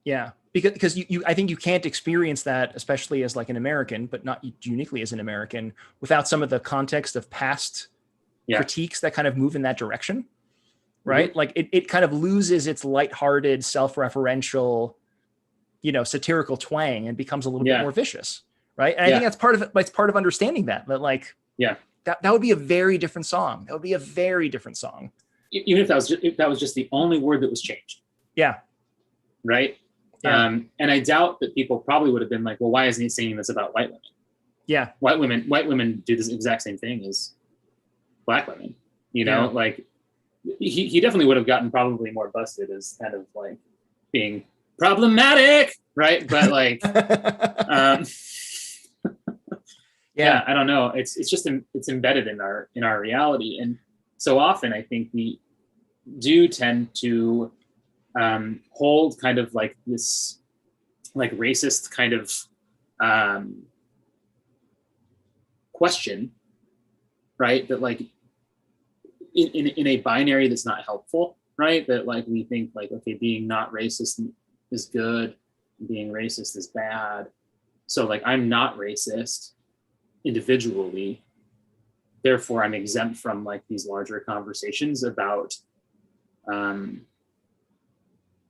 Yeah. Because you I think you can't experience that, especially as like an American, but not uniquely as an American, without some of the context of past critiques that kind of move in that direction. Right? Mm-hmm. Like it kind of loses its lighthearted, self-referential, satirical twang and becomes a little bit more vicish. Right. And I think that's part of it. It's part of understanding that like, that would be a very different song. That would be a very different song. Even if that was just the only word that was changed. Yeah. Right. Yeah. And I doubt that people probably would have been like, well, why isn't he singing this about white women? Yeah. White women do this exact same thing as black women, like he definitely would have gotten probably more busted as kind of like being problematic. Right. But like, yeah, I don't know. It's just it's embedded in our reality, and so often I think we do tend to hold kind of like this like racist kind of question, right? That like in a binary that's not helpful, right? That like we think like, okay, being not racist is good, being racist is bad. So like I'm not racist individually, therefore I'm exempt from like these larger conversations about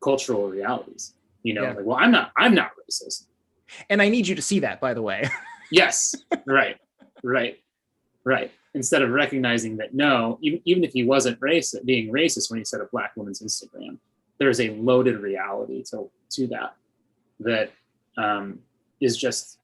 cultural realities, like, well, I'm not racist, and I need you to see that, by the way. Yes. right Instead of recognizing that no, even if he wasn't being racist when he said a black woman's Instagram, there's a loaded reality to that is just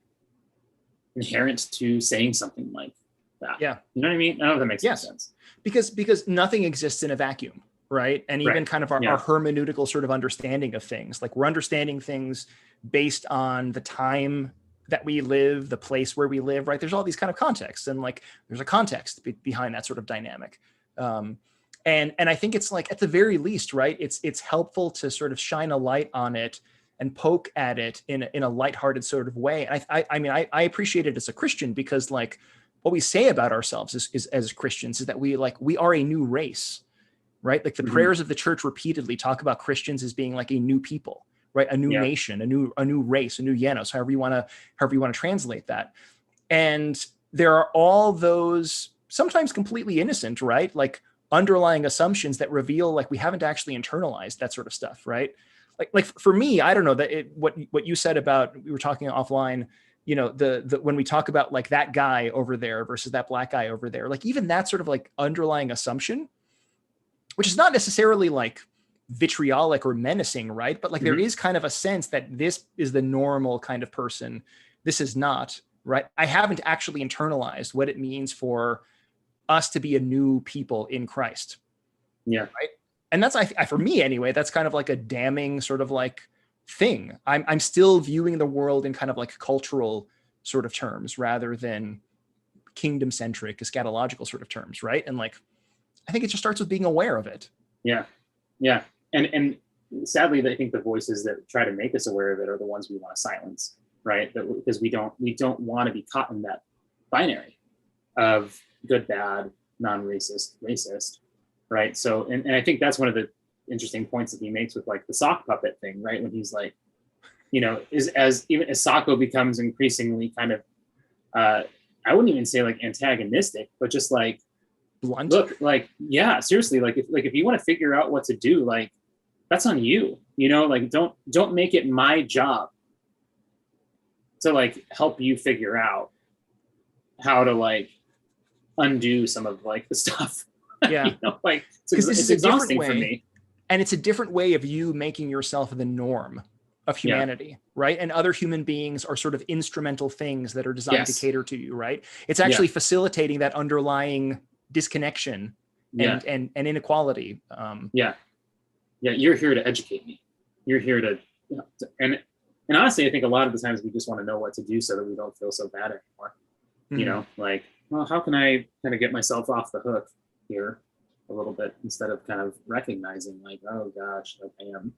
inherent to saying something like that. Yeah. You know what I mean? I don't know if that makes sense. Because nothing exists in a vacuum, right? And even kind of our hermeneutical sort of understanding of things, like we're understanding things based on the time that we live, the place where we live, right? There's all these kind of contexts, and like there's a context behind that sort of dynamic. And I think it's like, at the very least, right, it's helpful to sort of shine a light on it and poke at it in a lighthearted sort of way. I mean, I appreciate it as a Christian, because like what we say about ourselves is as Christians is that we are a new race, right? Like the prayers of the church repeatedly talk about Christians as being like a new people, right? A new nation, a new race, a new Janos, however you want to translate that. And there are all those sometimes completely innocent, right? Like underlying assumptions that reveal like we haven't actually internalized that sort of stuff, right? Like for me, I don't know that what you said about, we were talking offline, you know, the when we talk about like that guy over there versus that black guy over there, like even that sort of like underlying assumption, which is not necessarily like vitriolic or menacing, right? But like there is kind of a sense that this is the normal kind of person. This is not, right? I haven't actually internalized what it means for us to be a new people in Christ. Yeah. Right. And that's, for me anyway, that's kind of like a damning sort of like thing. I'm still viewing the world in kind of like cultural sort of terms rather than kingdom centric, eschatological sort of terms. Right. And like, I think it just starts with being aware of it. Yeah. Yeah. And sadly, I think the voices that try to make us aware of it are the ones we want to silence, right? Because we don't want to be caught in that binary of good, bad, non-racist, racist, right? So, and I think that's one of the interesting points that he makes with like the sock puppet thing, right? When he's like, you know, as Sacco becomes increasingly kind of, I wouldn't even say like antagonistic, but just like blunt. Look, like, yeah, seriously, like if you want to figure out what to do, like that's on you, you know, like don't make it my job to like help you figure out how to like undo some of like the stuff. Yeah. You know, like it's exhausting for me. And it's a different way of you making yourself the norm of humanity, right? And other human beings are sort of instrumental things that are designed to cater to you, right? It's actually facilitating that underlying disconnection and inequality. Yeah, you're here to educate me. You're here to, you know, and honestly, I think a lot of the times we just want to know what to do so that we don't feel so bad anymore. You know, like, well, how can I kind of get myself off the hook here a little bit instead of kind of recognizing like, oh gosh, like I am,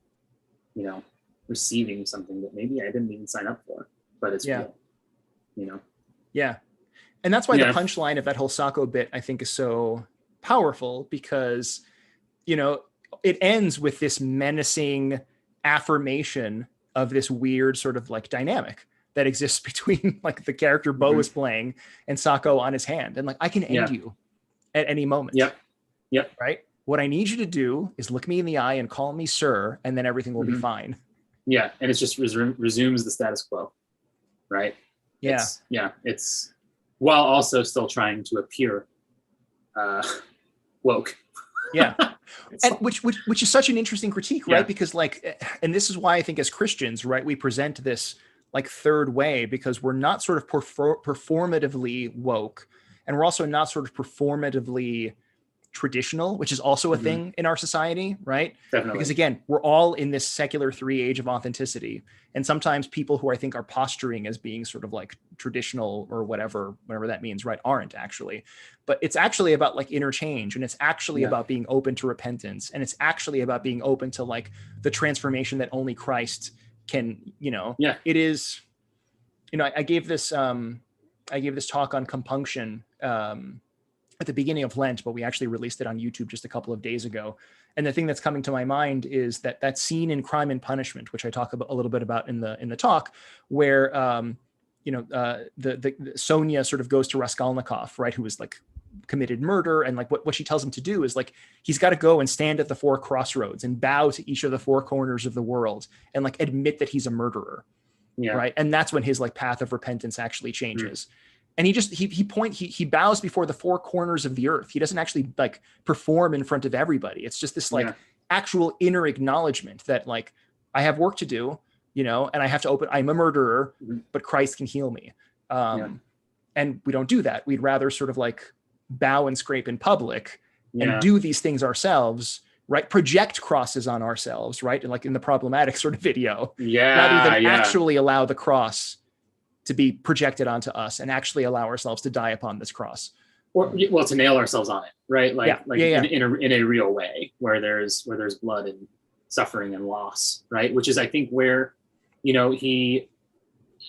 you know, receiving something that maybe I didn't even sign up for, but it's real, you know? Yeah. And that's why the punchline of that whole Sacco bit, I think, is so powerful because, you know, it ends with this menacing affirmation of this weird sort of like dynamic that exists between like the character Bo is playing and Sacco on his hand. And like, I can end you at any moment. Yep. Right. What I need you to do is look me in the eye and call me sir, and then everything will be fine. Yeah. And it just resumes the status quo. Right. Yeah. It's while also still trying to appear woke. Yeah. And which is such an interesting critique, right? Because like, and this is why I think as Christians, right, we present this like third way, because we're not sort of performatively woke, and we're also not sort of performatively traditional, which is also a thing in our society, right? Definitely. Because again, we're all in this secular 3 age of authenticity. And sometimes people who I think are posturing as being sort of like traditional or whatever that means, right, aren't actually. But it's actually about like interchange, and it's actually about being open to repentance. And it's actually about being open to like the transformation that only Christ can, you know, it is, you know, I gave this talk on compunction, at the beginning of Lent, but we actually released it on YouTube just a couple of days ago. And the thing that's coming to my mind is that scene in Crime and Punishment, which I talk about a little bit about in the talk, where the Sonia sort of goes to Raskolnikov, right, who was like committed murder, and like what she tells him to do is like he's got to go and stand at the 4 crossroads and bow to each of the 4 corners of the world and like admit that he's a murderer, right? And that's when his like path of repentance actually changes. And he bows before the 4 corners of the earth. He doesn't actually like perform in front of everybody. It's just this like actual inner acknowledgement that like I have work to do, you know, and I have to I'm a murderer, but Christ can heal me. And we don't do that. We'd rather sort of like bow and scrape in public and do these things ourselves, right? Project crosses on ourselves, right? And like in the problematic sort of video, rather than actually allow the cross to be projected onto us and actually allow ourselves to die upon this cross. Or, well, to nail ourselves on it, right? In a real way where there's blood and suffering and loss, right? Which is, I think, where, you know, he,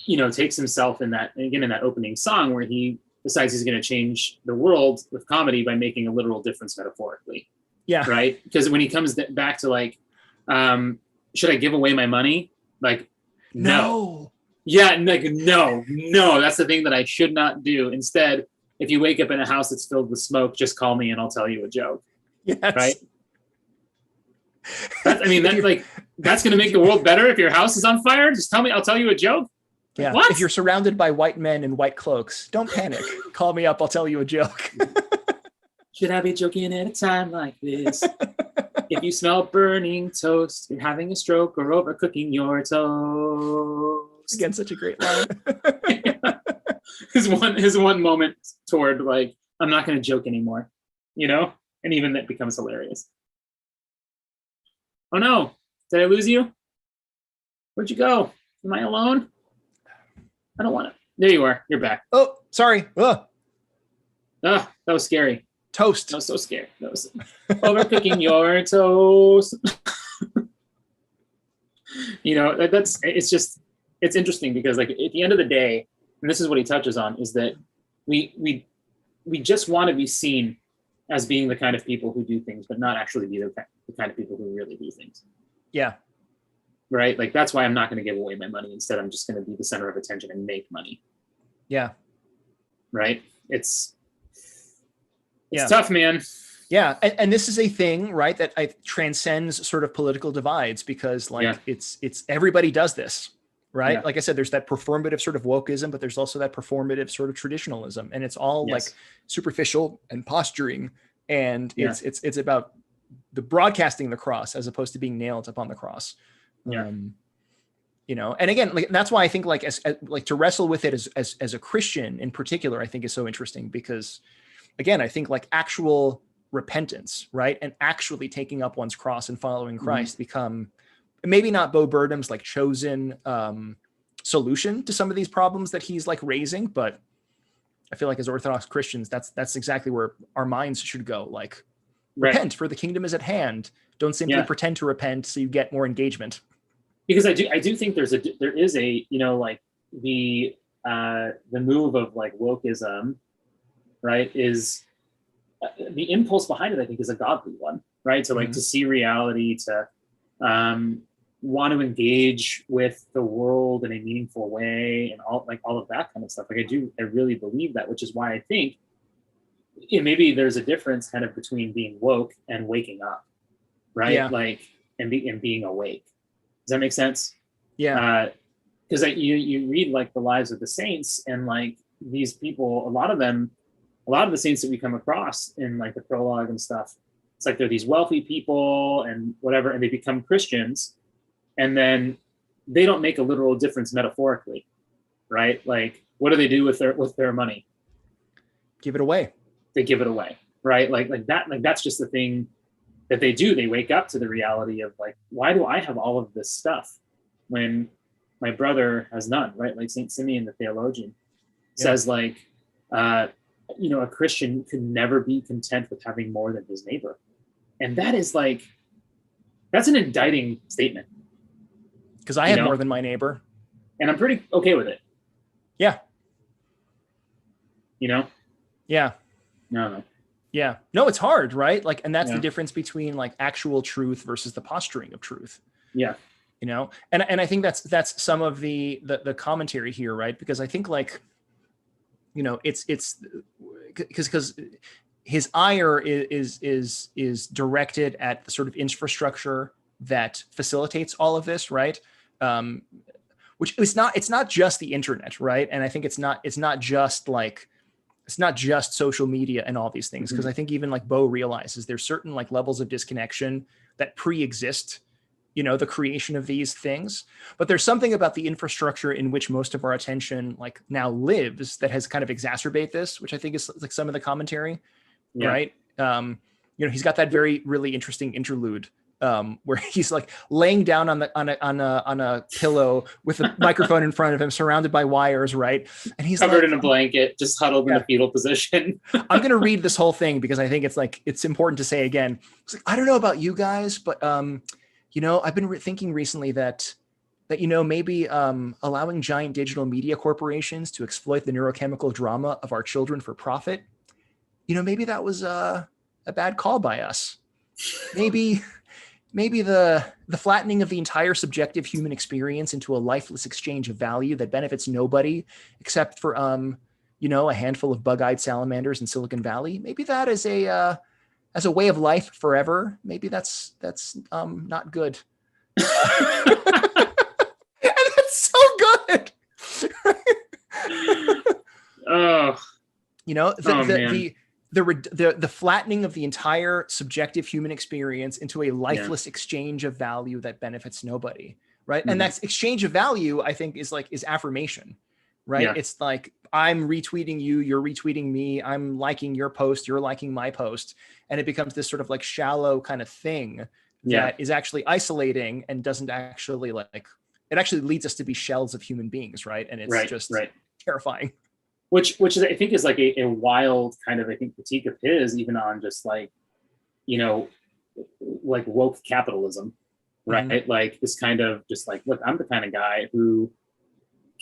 you know, takes himself in that, again, in that opening song where he decides he's going to change the world with comedy by making a literal difference metaphorically. Yeah. Right. Because when he comes back to like, should I give away my money? Like, no. Yeah, like, no, that's the thing that I should not do. Instead, if you wake up in a house that's filled with smoke, just call me and I'll tell you a joke. Yes. Right? That's going to make the world better if your house is on fire. Just tell me, I'll tell you a joke. Yeah. What? If you're surrounded by white men in white cloaks, don't panic. Call me up. I'll tell you a joke. Should I be joking at a time like this? If you smell burning toast, you're having a stroke or overcooking your toast. Again, such a great line. His one moment toward like, I'm not going to joke anymore, and even that becomes hilarious. Oh no, did I lose you? Where'd you go? Am I alone? I don't want to. There you are. You're back. Oh, sorry. That was scary. Toast. That was so scary. That was overcooking your toast. It's interesting because like at the end of the day, and this is what he touches on, is that we just want to be seen as being the kind of people who do things, but not actually be the kind of people who really do things. Yeah. Right? Like, that's why I'm not going to give away my money. Instead, I'm just going to be the center of attention and make money. Yeah. Right? It's tough, man. Yeah. And this is a thing, right, that transcends sort of political divides, because it's everybody does this, right? Yeah. Like I said, there's that performative sort of wokeism, but there's also that performative sort of traditionalism, and it's all like superficial and posturing. And it's about the broadcasting the cross as opposed to being nailed upon the cross. Yeah. And again, like, that's why I think like, as to wrestle with it as a Christian in particular, I think is so interesting, because again, I think like actual repentance, right, and actually taking up one's cross and following Christ become maybe not Bob Burnham's like chosen solution to some of these problems that he's like raising, but I feel like as Orthodox Christians, that's exactly where our minds should go. Like, repent, for the kingdom is at hand. Don't simply pretend to repent so you get more engagement. Because I do think there is a like the move of like wokeism, right, is the impulse behind it, I think, is a godly one, right? So like to see reality, to want to engage with the world in a meaningful way, and all of that kind of stuff. Like I really believe that, which is why I think maybe there's a difference kind of between being woke and waking up, right? Yeah. Like and being awake. Does that make sense? Yeah. Because you read like the lives of the saints, and like these people, a lot of the saints that we come across in like the prologue and stuff, it's like they're these wealthy people and whatever, and they become Christians, and then they don't make a literal difference metaphorically, right? Like, what do they do with their money? Give it away. They give it away, right? Like that. Like that's just the thing that they do. They wake up to the reality of like, why do I have all of this stuff when my brother has none, right? Like Saint Simeon, the theologian, says like, a Christian could never be content with having more than his neighbor. And that is like, that's an indicting statement. Because I have more than my neighbor. And I'm pretty okay with it. Yeah. Yeah. No. Yeah. No, it's hard, right? Like, and that's the difference between like actual truth versus the posturing of truth. Yeah. And I think that's some of the commentary here, right? Because I think like, it's because his ire is directed at the sort of infrastructure that facilitates all of this, right? Which it's not just the internet, right? And I think it's not just social media and all these things, because I think even like Bo realizes there's certain like levels of disconnection that pre-exist, the creation of these things. But there's something about the infrastructure in which most of our attention like now lives that has kind of exacerbate this, which I think is like some of the commentary, right? He's got that really interesting interlude where he's like laying down on a pillow with a microphone in front of him, surrounded by wires, right? And he's covered in a blanket, just huddled in a fetal position. I'm going to read this whole thing because I think it's important to say again. It's like, I don't know about you guys, but I've been thinking recently that maybe allowing giant digital media corporations to exploit the neurochemical drama of our children for profit, maybe that was a bad call by us. Maybe the flattening of the entire subjective human experience into a lifeless exchange of value that benefits nobody except for a handful of bug-eyed salamanders in Silicon Valley. Maybe that is as a way of life forever, maybe that's not good. And that's so good. Oh, you know, the flattening of the entire subjective human experience into a lifeless exchange of value that benefits nobody, right? And that exchange of value, I think, is affirmation, right? Yeah. It's like, I'm retweeting you, you're retweeting me, I'm liking your post, you're liking my post, and it becomes this sort of like shallow kind of thing that is actually isolating and doesn't actually it actually leads us to be shells of human beings, right? And it's just terrifying. Which is, I think, is like a wild kind of, I think, critique of his, even on just like, you know, like woke capitalism, right? Mm-hmm. Like this kind of just like, look, I'm the kind of guy who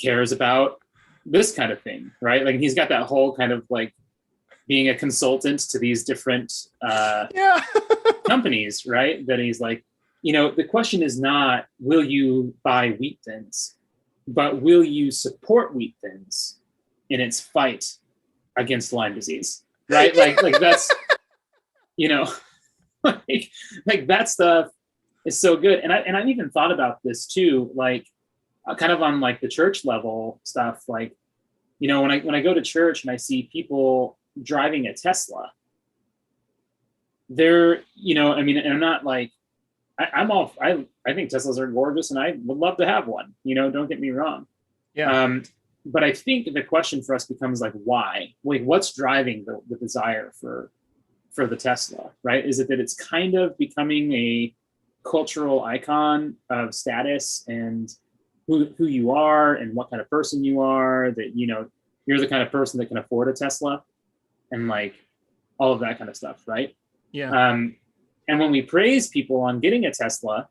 cares about this kind of thing, right? Like he's got that whole kind of like being a consultant to these different companies, right? That he's like, you know, the question is not, will you buy Wheat Thins, but will you support Wheat Thins in its fight against Lyme disease, right? Like that's, you know, like that stuff is so good. And I've even thought about this too, like kind of on like the church level stuff. Like, you know, when I go to church and I see people driving a Tesla, they're, you know, I mean, and I'm not like, I think Teslas are gorgeous and I would love to have one, you know, don't get me wrong. Yeah. But I think the question for us becomes like, why? Like, what's driving the desire for the Tesla, right? Is it that it's kind of becoming a cultural icon of status and who you are and what kind of person you are, that, you know, you're the kind of person that can afford a Tesla and like all of that kind of stuff, right? Yeah. And when we praise people on getting a Tesla,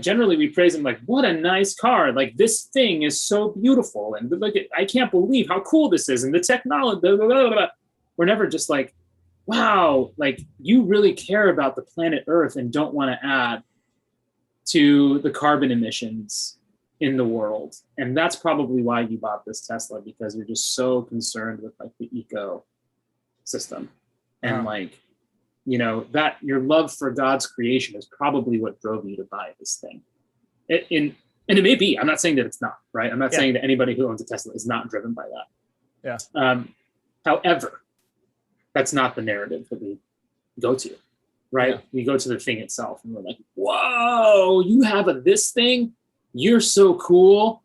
generally we praise them like, what a nice car, like this thing is so beautiful and like I can't believe how cool this is and the technology, blah, blah, blah, blah. We're never just like, wow, like you really care about the planet Earth and don't want to add to the carbon emissions in the world. And that's probably why you bought this Tesla, because you're just so concerned with like the ecosystem and like, you know, that your love for God's creation is probably what drove you to buy this thing. And it may be, I'm not saying that it's not, right? I'm not saying that anybody who owns a Tesla is not driven by that. Yeah. However, that's not the narrative that we go to, right? Yeah. We go to the thing itself and we're like, whoa, you have this thing? You're so cool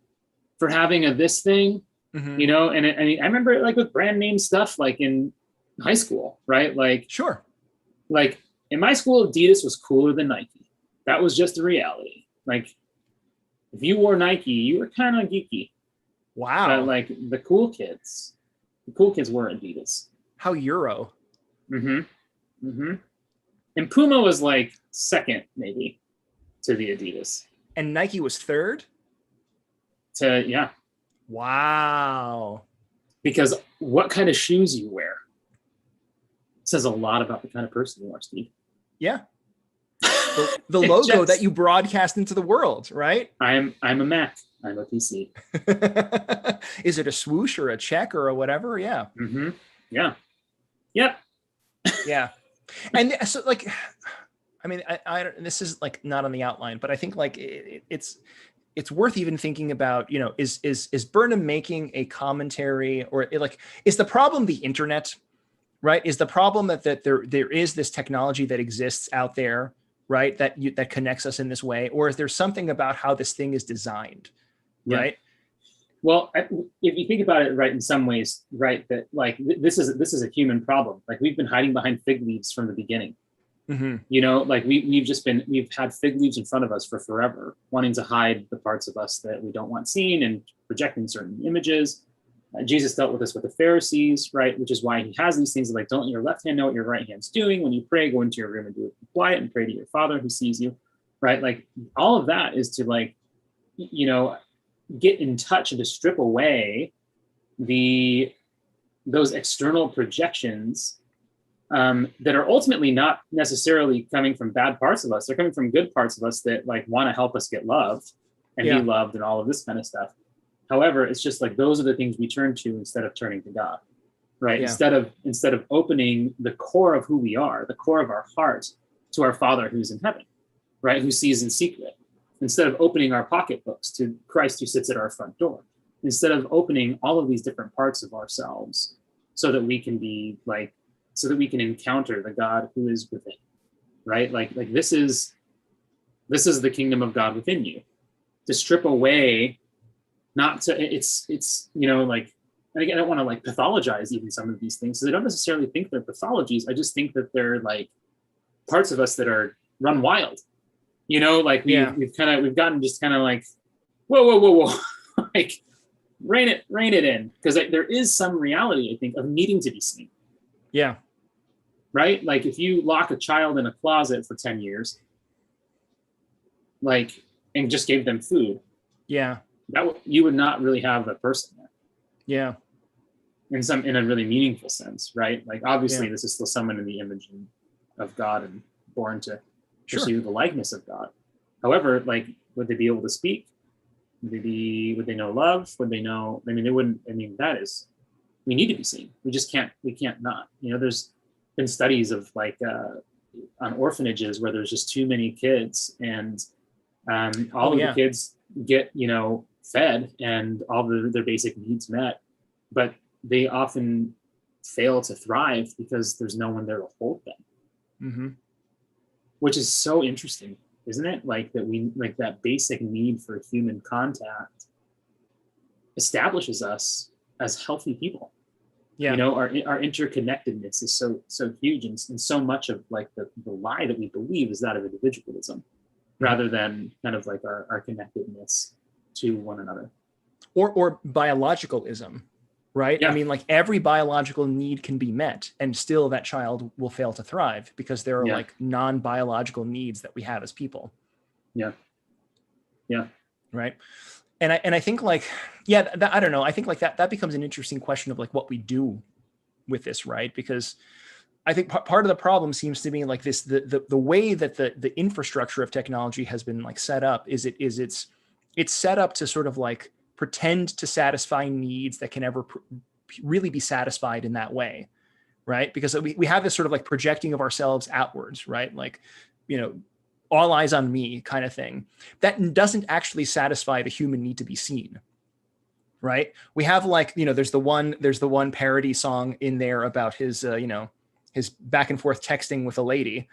for having this thing, you know? And I mean, I remember like with brand name stuff, like in high school, right? Like, sure. Like in my school, Adidas was cooler than Nike. That was just the reality. Like if you wore Nike, you were kind of geeky. Wow. Like the cool kids were Adidas. How Euro. And Puma was like second maybe to the Adidas. And Nike was third? Yeah. Wow. Because what kind of shoes you wear says a lot about the kind of person you are, Steve. Yeah. The logo that you broadcast into the world, right? I'm a Mac. I'm a PC. Is it a swoosh or a check or a whatever? Yeah. Yeah. Yep. Yeah. And so like, I mean, I this is like not on the outline, but I think like it's worth even thinking about, you know, is Burnham making a commentary or like, is the problem the internet? Right? Is the problem that there is this technology that exists out there, right? That connects us in this way, or is there something about how this thing is designed, right? Well, if you think about it, right, in some ways, right, that like this is a human problem. Like we've been hiding behind fig leaves from the beginning. You know, like we've had fig leaves in front of us for forever, wanting to hide the parts of us that we don't want seen and projecting certain images. Jesus dealt with this with the Pharisees, right? Which is why he has these things like, don't let your left hand know what your right hand's doing. When you pray, go into your room and do it quiet and pray to your Father who sees you, right? Like all of that is to like, you know, get in touch and to strip away those external projections that are ultimately not necessarily coming from bad parts of us. They're coming from good parts of us that like want to help us get loved and be loved and all of this kind of stuff. However, it's just like those are the things we turn to instead of turning to God, right? Instead of opening the core of who we are, the core of our heart, to our Father who's in heaven, right? Who sees in secret. Instead of opening our pocketbooks to Christ who sits at our front door. Instead of opening all of these different parts of ourselves so that we can be like, so that we can encounter the God who is within, right? Like this is the kingdom of God within you. To strip away, not to, it's, you know, like, I don't want to like pathologize even some of these things. So I don't necessarily think they're pathologies. I just think that they're like parts of us that are run wild, you know, like we've gotten just kind of like, whoa, like rein it in. Because there is some reality, I think, of needing to be seen. Yeah. Right? Like if you lock a child in a closet for 10 years, like, and just gave them food. Yeah. You would not really have a person there. Yeah. In a really meaningful sense, right? Like obviously this is still someone in the image of God and born to pursue the likeness of God. However, like, would they be able to speak? Would they know love? Would they know, I mean, they wouldn't, I mean, we need to be seen. We can't not, you know, there's been studies of like, on orphanages where there's just too many kids and all of the kids get, you know, fed and all their basic needs met, but they often fail to thrive because there's no one there to hold them. Mm-hmm. Which is so interesting, isn't it? Like that basic need for human contact establishes us as healthy people. Yeah. You know, our interconnectedness is so huge, and so much of like the lie that we believe is that of individualism, rather than kind of like our connectedness to one another. Or biologicalism. Right? Yeah. I mean, like every biological need can be met and still that child will fail to thrive because there are like non-biological needs that we have as people. Yeah. Yeah. Right. And I think like, I don't know. I think like that becomes an interesting question of like what we do with this, right? Because I think part of the problem seems to be like this, the way that the infrastructure of technology has been like set up it's set up to sort of like pretend to satisfy needs that can never really be satisfied in that way, right? Because we have this sort of like projecting of ourselves outwards, right? Like, you know, all eyes on me kind of thing. That doesn't actually satisfy the human need to be seen, right? We have like, you know, there's the one parody song in there about his, you know, his back and forth texting with a lady.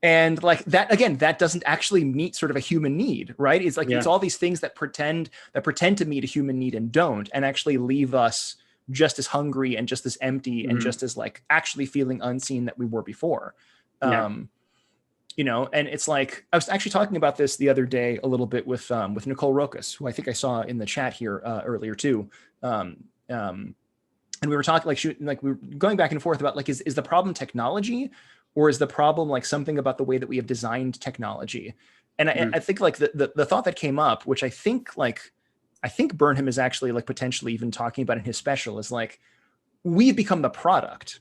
And like that, again, that doesn't actually meet sort of a human need, right? It's like, it's all these things that pretend to meet a human need and don't, and actually leave us just as hungry and just as empty and just as like actually feeling unseen that we were before. You know, and it's like, I was actually talking about this the other day a little bit with Nicole Rokas, who I think I saw in the chat here earlier too. And we were talking like we were going back and forth about like, is the problem technology? Or is the problem like something about the way that we have designed technology? And I think like the thought that came up, which I think Burnham is actually like potentially even talking about in his special, is like, we've become the product,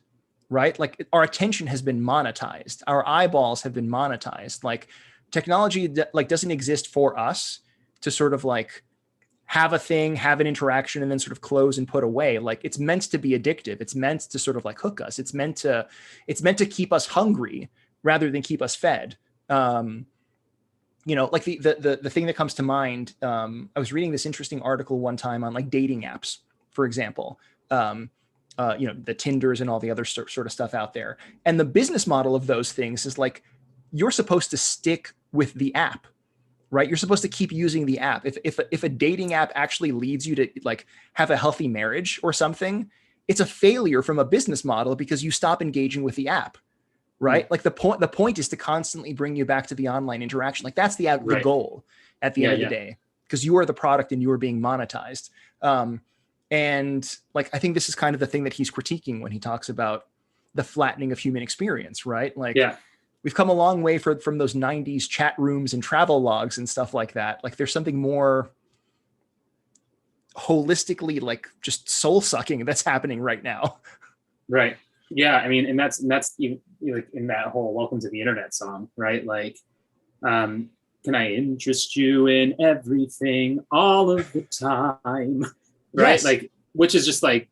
right? Like our attention has been monetized. Our eyeballs have been monetized. Like technology like doesn't exist for us to sort of like have a thing, have an interaction, and then sort of close and put away. Like it's meant to be addictive. It's meant to sort of like hook us. It's meant to keep us hungry rather than keep us fed. You know, like the thing that comes to mind, I was reading this interesting article one time on like dating apps, for example, you know, the Tinders and all the other sort of stuff out there. And the business model of those things is like, you're supposed to stick with the app. Right? You're supposed to keep using the app. If a dating app actually leads you to like have a healthy marriage or something, it's a failure from a business model because you stop engaging with the app, right? Like the point is to constantly bring you back to the online interaction. Like that's the goal at the end of the day, because you are the product and you are being monetized. And like, I think this is kind of the thing that he's critiquing when he talks about the flattening of human experience, right? Like, we've come a long way from those 90s chat rooms and travel logs and stuff like that. Like there's something more holistically, like just soul sucking that's happening right now. Right. Yeah. I mean, and that's even like in that whole Welcome to the Internet song, right? Like, can I interest you in everything all of the time? Right. Yes. Like, which is just like,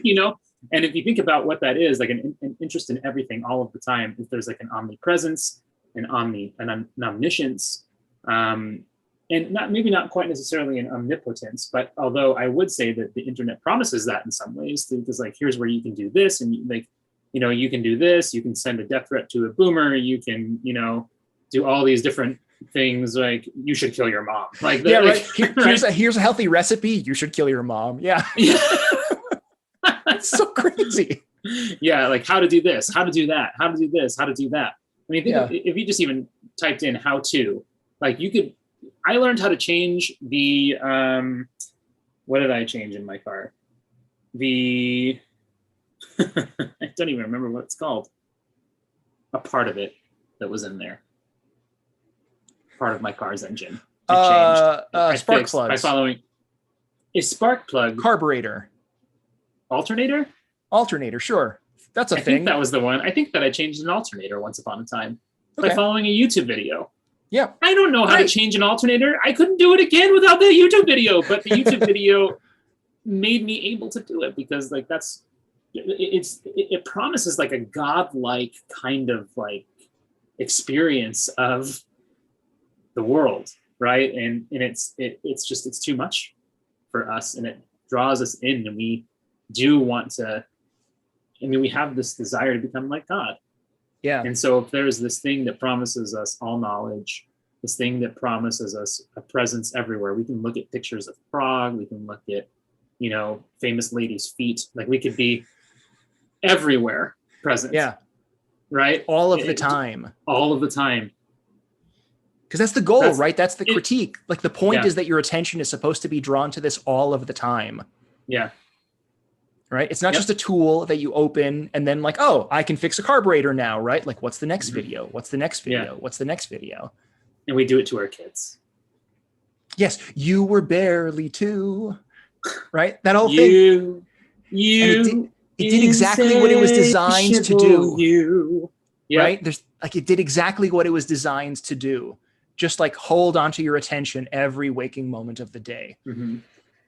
you know? And if you think about what that is, like an interest in everything all of the time, if there's like an omnipresence, an omniscience, and maybe not quite necessarily an omnipotence, but although I would say that the internet promises that in some ways, because like, here's where you can do this, and like, you know, you can do this, you can send a death threat to a boomer, you can, you know, do all these different things, like you should kill your mom. Like, yeah, like, right. Here's a healthy recipe. You should kill your mom. Yeah. That's so crazy. Yeah, like how to do this, how to do that, how to do this, how to do that. I mean, if you just even typed in how to, like you could, I learned how to change the, what did I change in my car? I don't even remember what it's called. A part of it that was in there. Part of my car's engine. I changed. Spark plugs. By following a spark plug. Carburetor. Alternator? Alternator, sure. That's a thing. I think that was the one. I think that I changed an alternator once upon a time by following a YouTube video. Yeah. I don't know how to change an alternator. I couldn't do it again without the YouTube video, but the YouTube video made me able to do it because like it promises like a godlike kind of like experience of the world, right? And it's too much for us, and it draws us in, and we do want to. I mean, we have this desire to become like God. Yeah. And so if there's this thing that promises us all knowledge, this thing that promises us a presence everywhere, we can look at pictures of Prague, we can look at, you know, famous ladies' feet, like we could be everywhere present. Yeah. Right? All of the time. All of the time. Because that's the goal, right? That's the critique. Like the point is that your attention is supposed to be drawn to this all of the time. Yeah. Right? It's not just a tool that you open and then like, oh, I can fix a carburetor now, right? Like, what's the next video? What's the next video? Yeah. What's the next video? And we do it to our kids. Yes, you were barely two, right? That whole thing. It did exactly what it was designed to do. Right? It did exactly what it was designed to do. Just like hold onto your attention every waking moment of the day. Mm-hmm.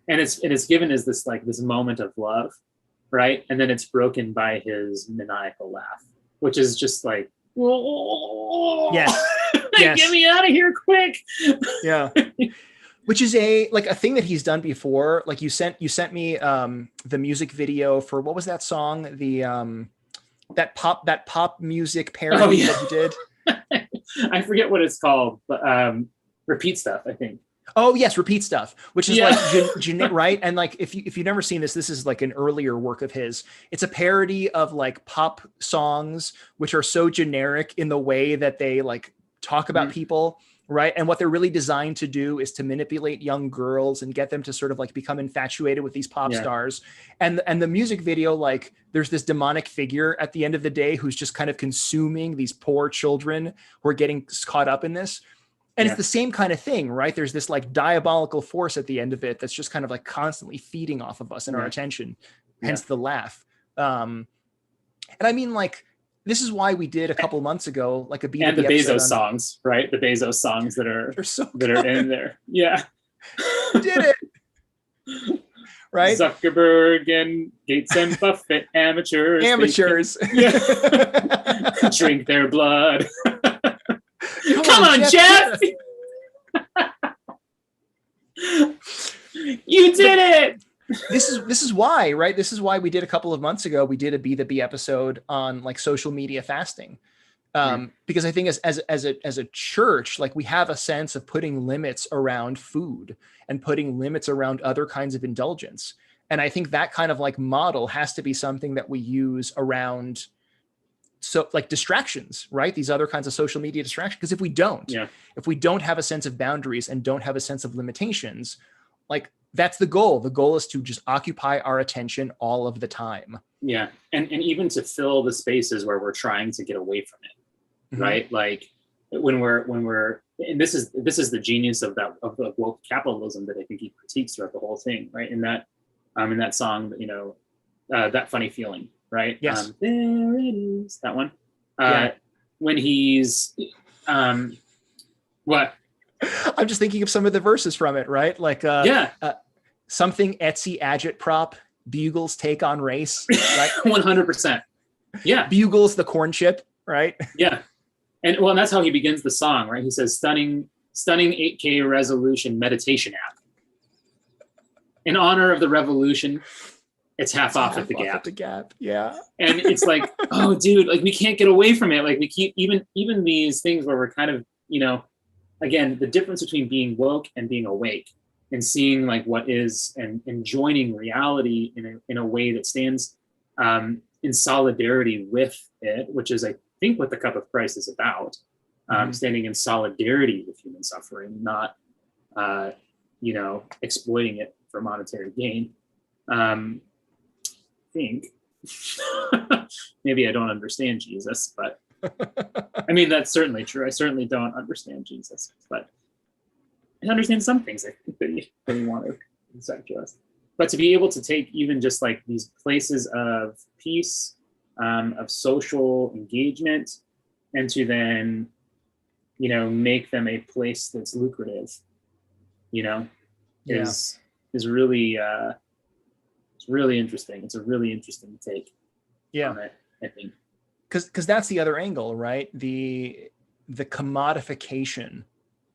And it's given as this like this moment of love, right? And then it's broken by his maniacal laugh, which is just like, yes. Get me out of here quick. Yeah. Which is a thing that he's done before. Like you sent me the music video for, what was that song? The that pop music parody that he did. I forget what it's called, but Repeat Stuff, I think. Oh yes, Repeat Stuff, which is like right? And like if you've never seen this is like an earlier work of his. It's a parody of like pop songs, which are so generic in the way that they like talk about people, right? And what they're really designed to do is to manipulate young girls and get them to sort of like become infatuated with these pop stars. And the music video, like there's this demonic figure at the end of the day who's just kind of consuming these poor children who are getting caught up in this. And it's the same kind of thing, right? There's this like diabolical force at the end of it that's just kind of like constantly feeding off of us and our attention, hence the laugh. And I mean, like, this is why we did a couple months ago, like a B2B and the Bezos songs, right? The Bezos songs that are in there. Yeah. Did it. Right? Zuckerberg and Gates and Buffett, amateurs. Drink their blood. Come on, Jeff! You did it! This is why, right? This is why we did a couple of months ago, we did a B2B episode on like social media fasting. Because I think as a church, like we have a sense of putting limits around food and putting limits around other kinds of indulgence. And I think that kind of like model has to be something that we use around so like distractions, right? These other kinds of social media distractions. Because if we don't have a sense of boundaries and don't have a sense of limitations, like that's the goal. The goal is to just occupy our attention all of the time. Yeah. And even to fill the spaces where we're trying to get away from it, right? Like when we're, and this is the genius of the woke capitalism that I think he critiques throughout the whole thing, right? In that song, you know, That Funny Feeling, right? Yes. There it is. That one. When he's, what? I'm just thinking of some of the verses from it, right? Like, something Etsy agitprop Bugle's take on race, right? 100%. Yeah. Bugle's the corn chip, right? Yeah. And well, and that's how he begins the song, right? He says, stunning 8K resolution meditation app. In honor of the revolution, it's half off at the Gap. At the Gap, yeah. And it's like, oh, dude, like we can't get away from it. Like we keep even these things where we're kind of, again, the difference between being woke and being awake, and seeing like what is, and joining reality in a way that stands in solidarity with it, which is, I think, what the Cup of Christ is about. Standing in solidarity with human suffering, not exploiting it for monetary gain. I think maybe I don't understand Jesus, but I mean, that's certainly true. I certainly don't understand Jesus, but I understand some things I think that he wanted to insert to us. But to be able to take even just like these places of peace, of social engagement, and to then, make them a place that's lucrative, is really, it's really interesting. It's a really interesting take on it, I think. Because that's the other angle, right? The commodification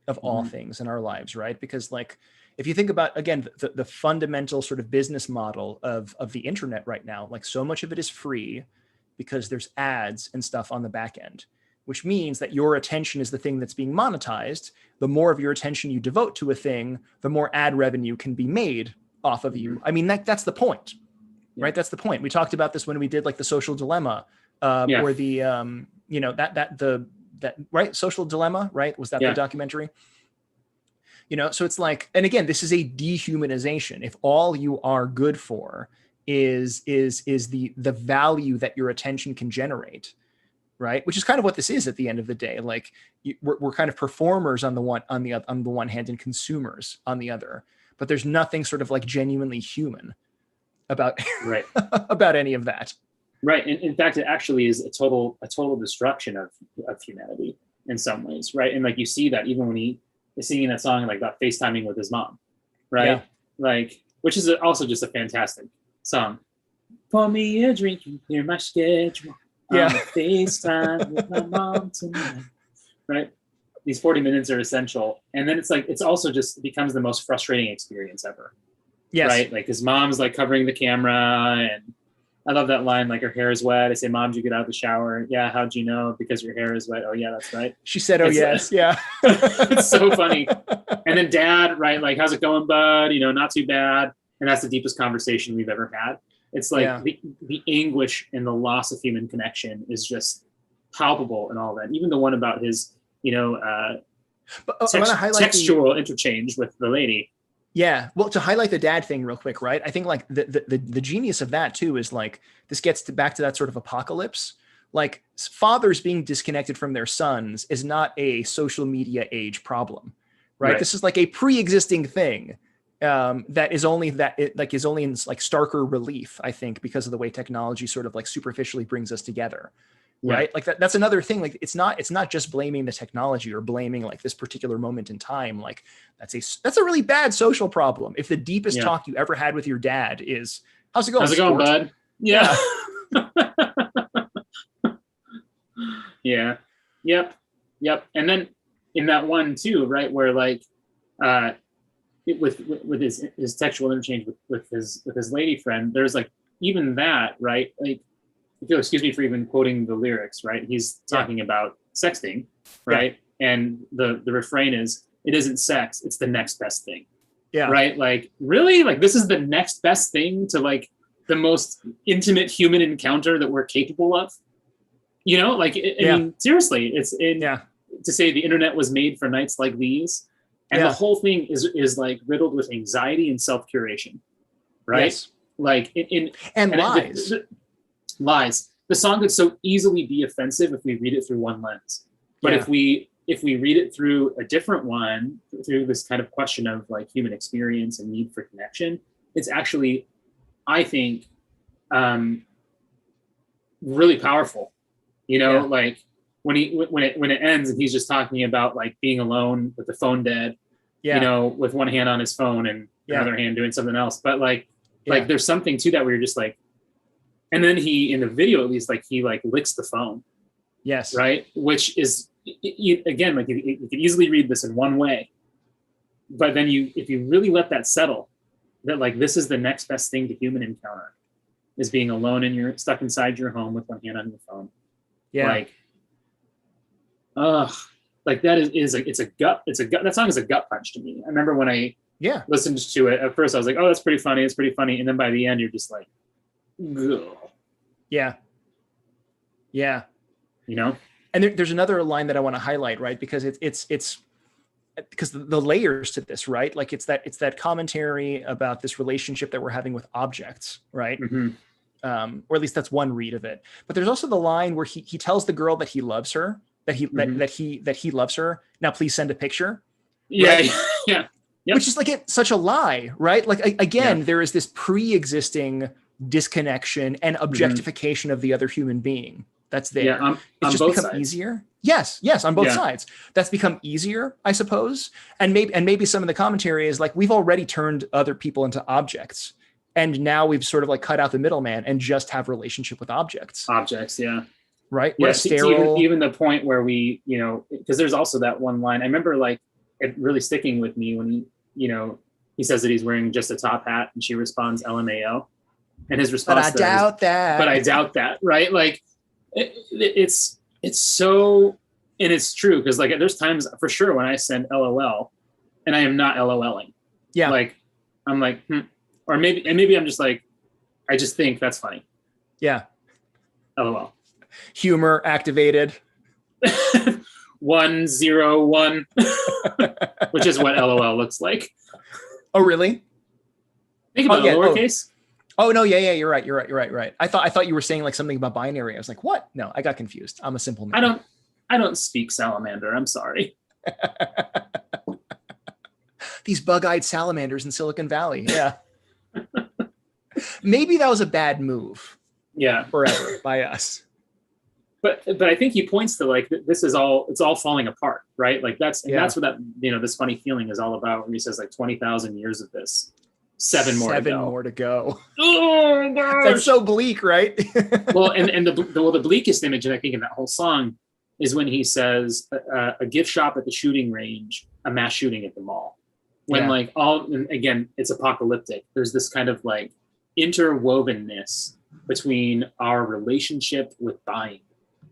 of all things in our lives, right? Because like, if you think about, again, the fundamental sort of business model of the internet right now, like so much of it is free because there's ads and stuff on the back end, which means that your attention is the thing that's being monetized. The more of your attention you devote to a thing, the more ad revenue can be made off of you. I mean, that's the point, right? That's the point. We talked about this when we did like the social dilemma, or the, that right. Social Dilemma, right? Was that the documentary? So it's like, and again, this is a dehumanization. If all you are good for is the value that your attention can generate, right? Which is kind of what this is at the end of the day. Like we're kind of performers on the one hand and consumers on the other, but there's nothing sort of like genuinely human about about any of that. Right. And in fact, it actually is a total destruction of humanity in some ways. Right. And like, you see that even when he is singing that song, like about FaceTiming with his mom, right? Yeah. Like, which is also just a fantastic song. Pour me a drink and clear my schedule. Yeah. FaceTime with my mom tonight. Right. These 40 minutes are essential. And then it's like, it's also just becomes the most frustrating experience ever. Yes. Right. Like his mom's like covering the camera, and I love that line, like her hair is wet. I say, Mom, did you get out of the shower? Yeah. How'd you know? Because your hair is wet. Oh yeah, that's right. She said, oh yes. Yeah. It's so funny. And then Dad, right? Like, how's it going, bud? Not too bad. And that's the deepest conversation we've ever had. It's like the anguish and the loss of human connection is just palpable and all that. Even the one about his, textual interchange with the lady. Yeah. Well, to highlight the dad thing real quick, right? I think like the genius of that too is like, this gets back to that sort of apocalypse. Like fathers being disconnected from their sons is not a social media age problem, right? This is like a pre-existing thing that is only in like starker relief, I think, because of the way technology sort of like superficially brings us together. Right. Like that's another thing. Like it's not just blaming the technology or blaming like this particular moment in time. Like that's a really bad social problem. If the deepest talk you ever had with your dad is, how's it going? How's it going, bud? Yeah. Yeah. Yep. And then in that one too, right, where like with his textual interchange with his lady friend, there's like even that, right? Like, if you'll excuse me for even quoting the lyrics, right? He's talking about sexting, right? Yeah. And the refrain is, it isn't sex, it's the next best thing. Yeah. Right? Like, really? Like, this is the next best thing to like the most intimate human encounter that we're capable of? Like, I mean, seriously, it's to say the internet was made for nights like these. And the whole thing is like riddled with anxiety and self-curation, right? Yes. Like and lies. Lies. The song could so easily be offensive if we read it through one lens, but if we read it through a different one, through this kind of question of like human experience and need for connection, it's actually, I think, really powerful. Like when it ends and he's just talking about like being alone with the phone dead, with one hand on his phone and another hand doing something else, but like Like there's something to that where you're just like, and then he, in the video at least, like he like licks the phone. Yes. Right. Which is, again, like you could easily read this in one way, but then if you really let that settle, that like this is the next best thing to human encounter, is being alone and you're stuck inside your home with one hand on your phone. Yeah. Like that is that song is a gut punch to me. I remember when I listened to it at first, I was like, oh, that's pretty funny. It's pretty funny. And then by the end, you're just like, ugh. Yeah. Yeah. You know? And there's another line that I want to highlight, right? Because it's because the layers to this, right? Like it's that commentary about this relationship that we're having with objects, right? Mm-hmm. Or at least that's one read of it. But there's also the line where he tells the girl that he loves her, that he loves her. Now please send a picture. Yeah, right? yeah. Yep. Which is like such a lie, right? Like again, there is this pre-existing disconnection and objectification of the other human being that's there. Yeah, it's just become sides. Easier. Yes, on both sides. That's become easier, I suppose. And maybe some of the commentary is like, we've already turned other people into objects. And now we've sort of like cut out the middleman and just have relationship with objects. Objects, yeah. Right? Yeah, even the point where we, you know, because there's also that one line. I remember like it really sticking with me when he says that he's wearing just a top hat and she responds LMAO. And his response But I doubt that. Right? Like it's so, and it's true, because like there's times for sure when I send LOL and I am not LOLing. Yeah. Like I'm like, or maybe I'm just like, I just think that's funny. Yeah. LOL. Humor activated. 101, which is what LOL looks like. Oh, really? Think about lowercase. Oh no, yeah, you're right. I thought you were saying like something about binary. I was like, what? No, I got confused. I'm a simple man. I don't speak salamander. I'm sorry. These bug-eyed salamanders in Silicon Valley. Yeah. Maybe that was a bad move. Yeah. Forever by us. But I think he points to like, it's all falling apart, right? Like that's what that, this funny feeling is all about, where he says like 20,000 years of this. Seven more to go. Oh, gosh. That's so bleak, right? Well, and the bleakest image, I think, in that whole song is when he says a gift shop at the shooting range, a mass shooting at the mall. When and again, it's apocalyptic. There's this kind of like interwovenness between our relationship with buying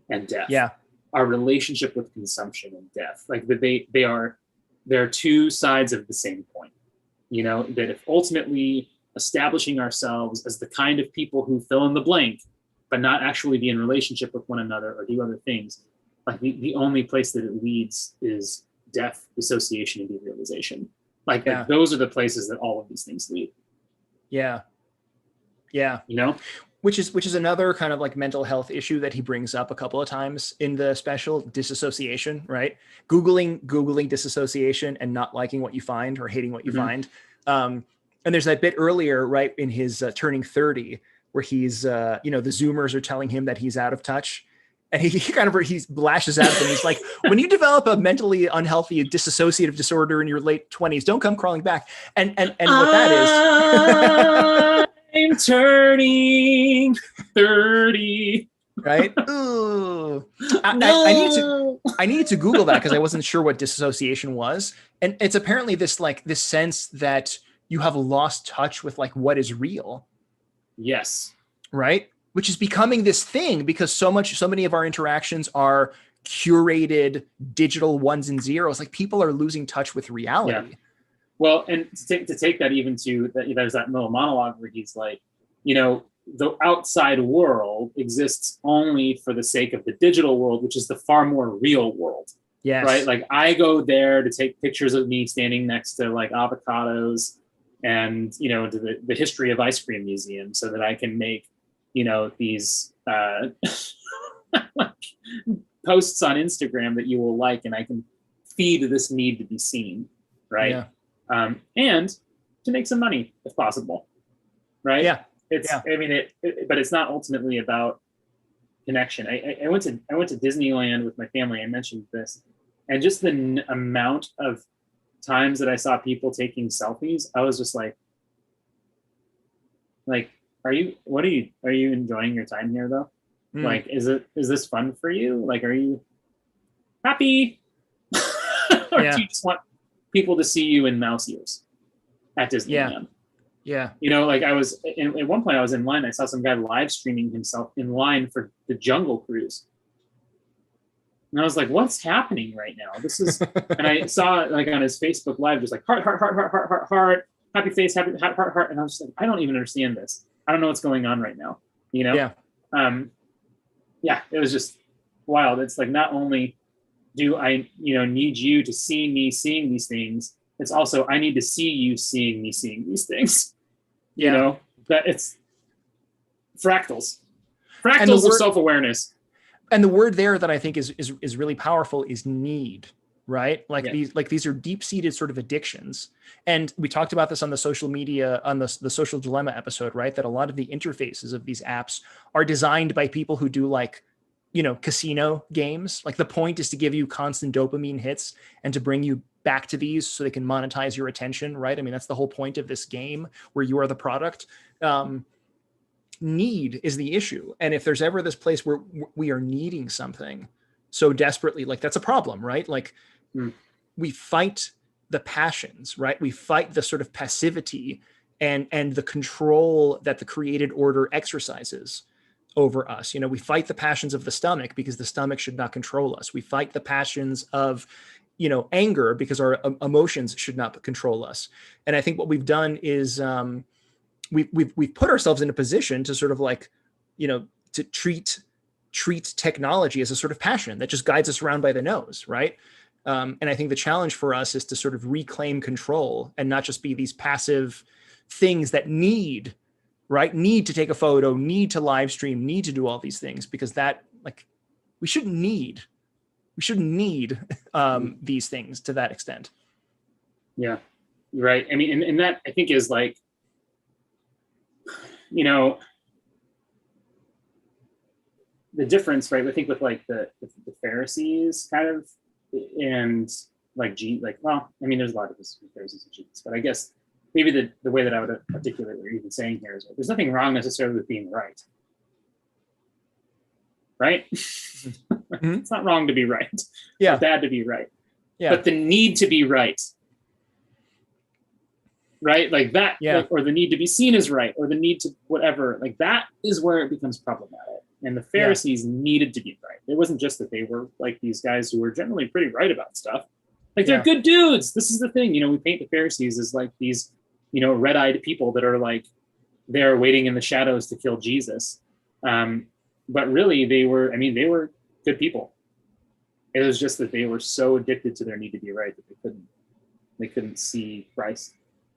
and death. Yeah. Our relationship with consumption and death. Like they're two sides of the same coin. That if ultimately establishing ourselves as the kind of people who fill in the blank, but not actually be in relationship with one another or do other things, like the only place that it leads is death, dissociation, and derealization. Like those are the places that all of these things lead. Yeah. Yeah. Which is another kind of like mental health issue that he brings up a couple of times in the special, disassociation, right? Googling disassociation and not liking what you find or hating what you find. And there's that bit earlier, right, in his turning 30, where he's, the Zoomers are telling him that he's out of touch. And he lashes out at them. He's like, when you develop a mentally unhealthy dissociative disorder in your late 20s, don't come crawling back. And what that is. I'm turning 30. Right? Ooh. I needed to Google that because I wasn't sure what disassociation was. And it's apparently this sense that you have lost touch with like what is real. Yes. Right? Which is becoming this thing because so many of our interactions are curated digital ones and zeros. Like people are losing touch with reality. Yeah. Well, and to take that even to that, there's that little monologue where he's like, the outside world exists only for the sake of the digital world, which is the far more real world. Yes. Right. Like I go there to take pictures of me standing next to like avocados and, to the history of ice cream museum so that I can make, these posts on Instagram that you will like, and I can feed this need to be seen. Right. Yeah. And to make some money if possible. Right. Yeah. But it's not ultimately about connection. I went to Disneyland with my family. I mentioned this, and just the amount of times that I saw people taking selfies, I was just like, like, are you enjoying your time here though? Like, is this fun for you? Like, are you happy? Or do you just want people to see you in mouse ears at Disneyland? Yeah. You know, like at one point I was in line, I saw some guy live streaming himself in line for the Jungle Cruise. And I was like, what's happening right now? This is, and I saw like on his Facebook Live, just like heart, happy face, happy heart. And I was just like, I don't even understand this. I don't know what's going on right now. You know? Yeah. It was just wild. It's like, not only do I, need you to see me seeing these things, it's also, I need to see you seeing me seeing these things. You know, that it's fractals of self-awareness. And the word there that I think is really powerful is need, right? Like these are deep-seated sort of addictions. And we talked about this on the social media, on the social dilemma episode, right? That a lot of the interfaces of these apps are designed by people who do like, casino games. Like the point is to give you constant dopamine hits and to bring you back to these so they can monetize your attention, right? I mean, that's the whole point of this game where you are the product. Need is the issue. And if there's ever this place where we are needing something so desperately, like that's a problem, right? Like we fight the passions, right? We fight the sort of passivity and the control that the created order exercises over us. We fight the passions of the stomach because the stomach should not control us. We fight the passions of, anger because our emotions should not control us. And I think what we've done is we've put ourselves in a position to sort of like, to treat technology as a sort of passion that just guides us around by the nose, right? And I think the challenge for us is to sort of reclaim control and not just be these passive things that need to take a photo, need to live stream, need to do all these things, because that, like, we shouldn't need these things to that extent. Yeah, right. I mean, and that I think is like, the difference, right? I think with like the Pharisees kind of, and like well, I mean, there's a lot of this with Pharisees and Jesus, but I guess maybe the way that I would articulate what you're even saying here is like, there's nothing wrong necessarily with being right. Right? It's not wrong to be right. Yeah. It's bad to be right. Yeah. But the need to be right, like that, or the need to be seen as right, or the need to whatever, like that is where it becomes problematic. And the Pharisees needed to be right. It wasn't just that they were like these guys who were generally pretty right about stuff. Like they're good dudes. This is the thing, we paint the Pharisees as like these, red-eyed people that are like there waiting in the shadows to kill Jesus. But really they were good people. It was just that they were so addicted to their need to be right that they couldn't see Christ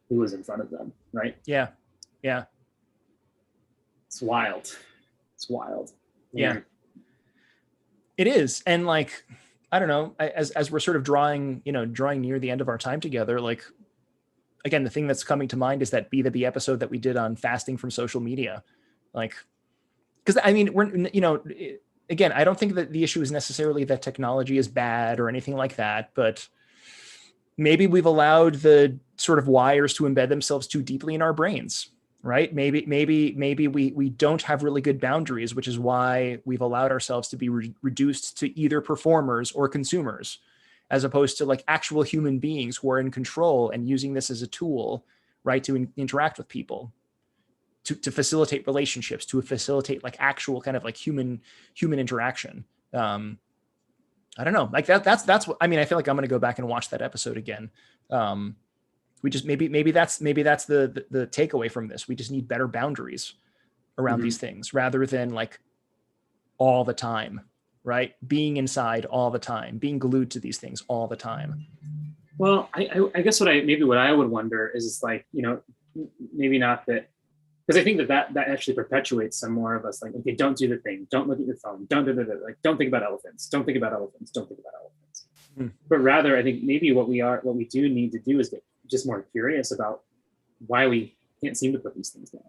who was in front of them, right? Yeah. It's wild. Yeah. It is. And like, I don't know, as we're sort of drawing near the end of our time together, like, again, the thing that's coming to mind is that B2B episode that we did on fasting from social media. Like, because I mean, again, I don't think that the issue is necessarily that technology is bad or anything like that, but maybe we've allowed the sort of wires to embed themselves too deeply in our brains, right? Maybe we don't have really good boundaries, which is why we've allowed ourselves to be reduced to either performers or consumers, as opposed to like actual human beings who are in control and using this as a tool, right, to interact with people, to facilitate relationships, to facilitate like actual kind of like human interaction. I don't know, like that's what I mean. I feel like I'm going to go back and watch that episode again. We just maybe that's the takeaway from this. We just need better boundaries around these things rather than like all the time, right? Being inside all the time, being glued to these things all the time. Well, I guess what I would wonder is like, maybe not that, because I think that actually perpetuates some more of us like, okay, don't do the thing, don't look at your phone, don't think about elephants, don't think about elephants. But rather, I think maybe what we do need to do is get just more curious about why we can't seem to put these things down.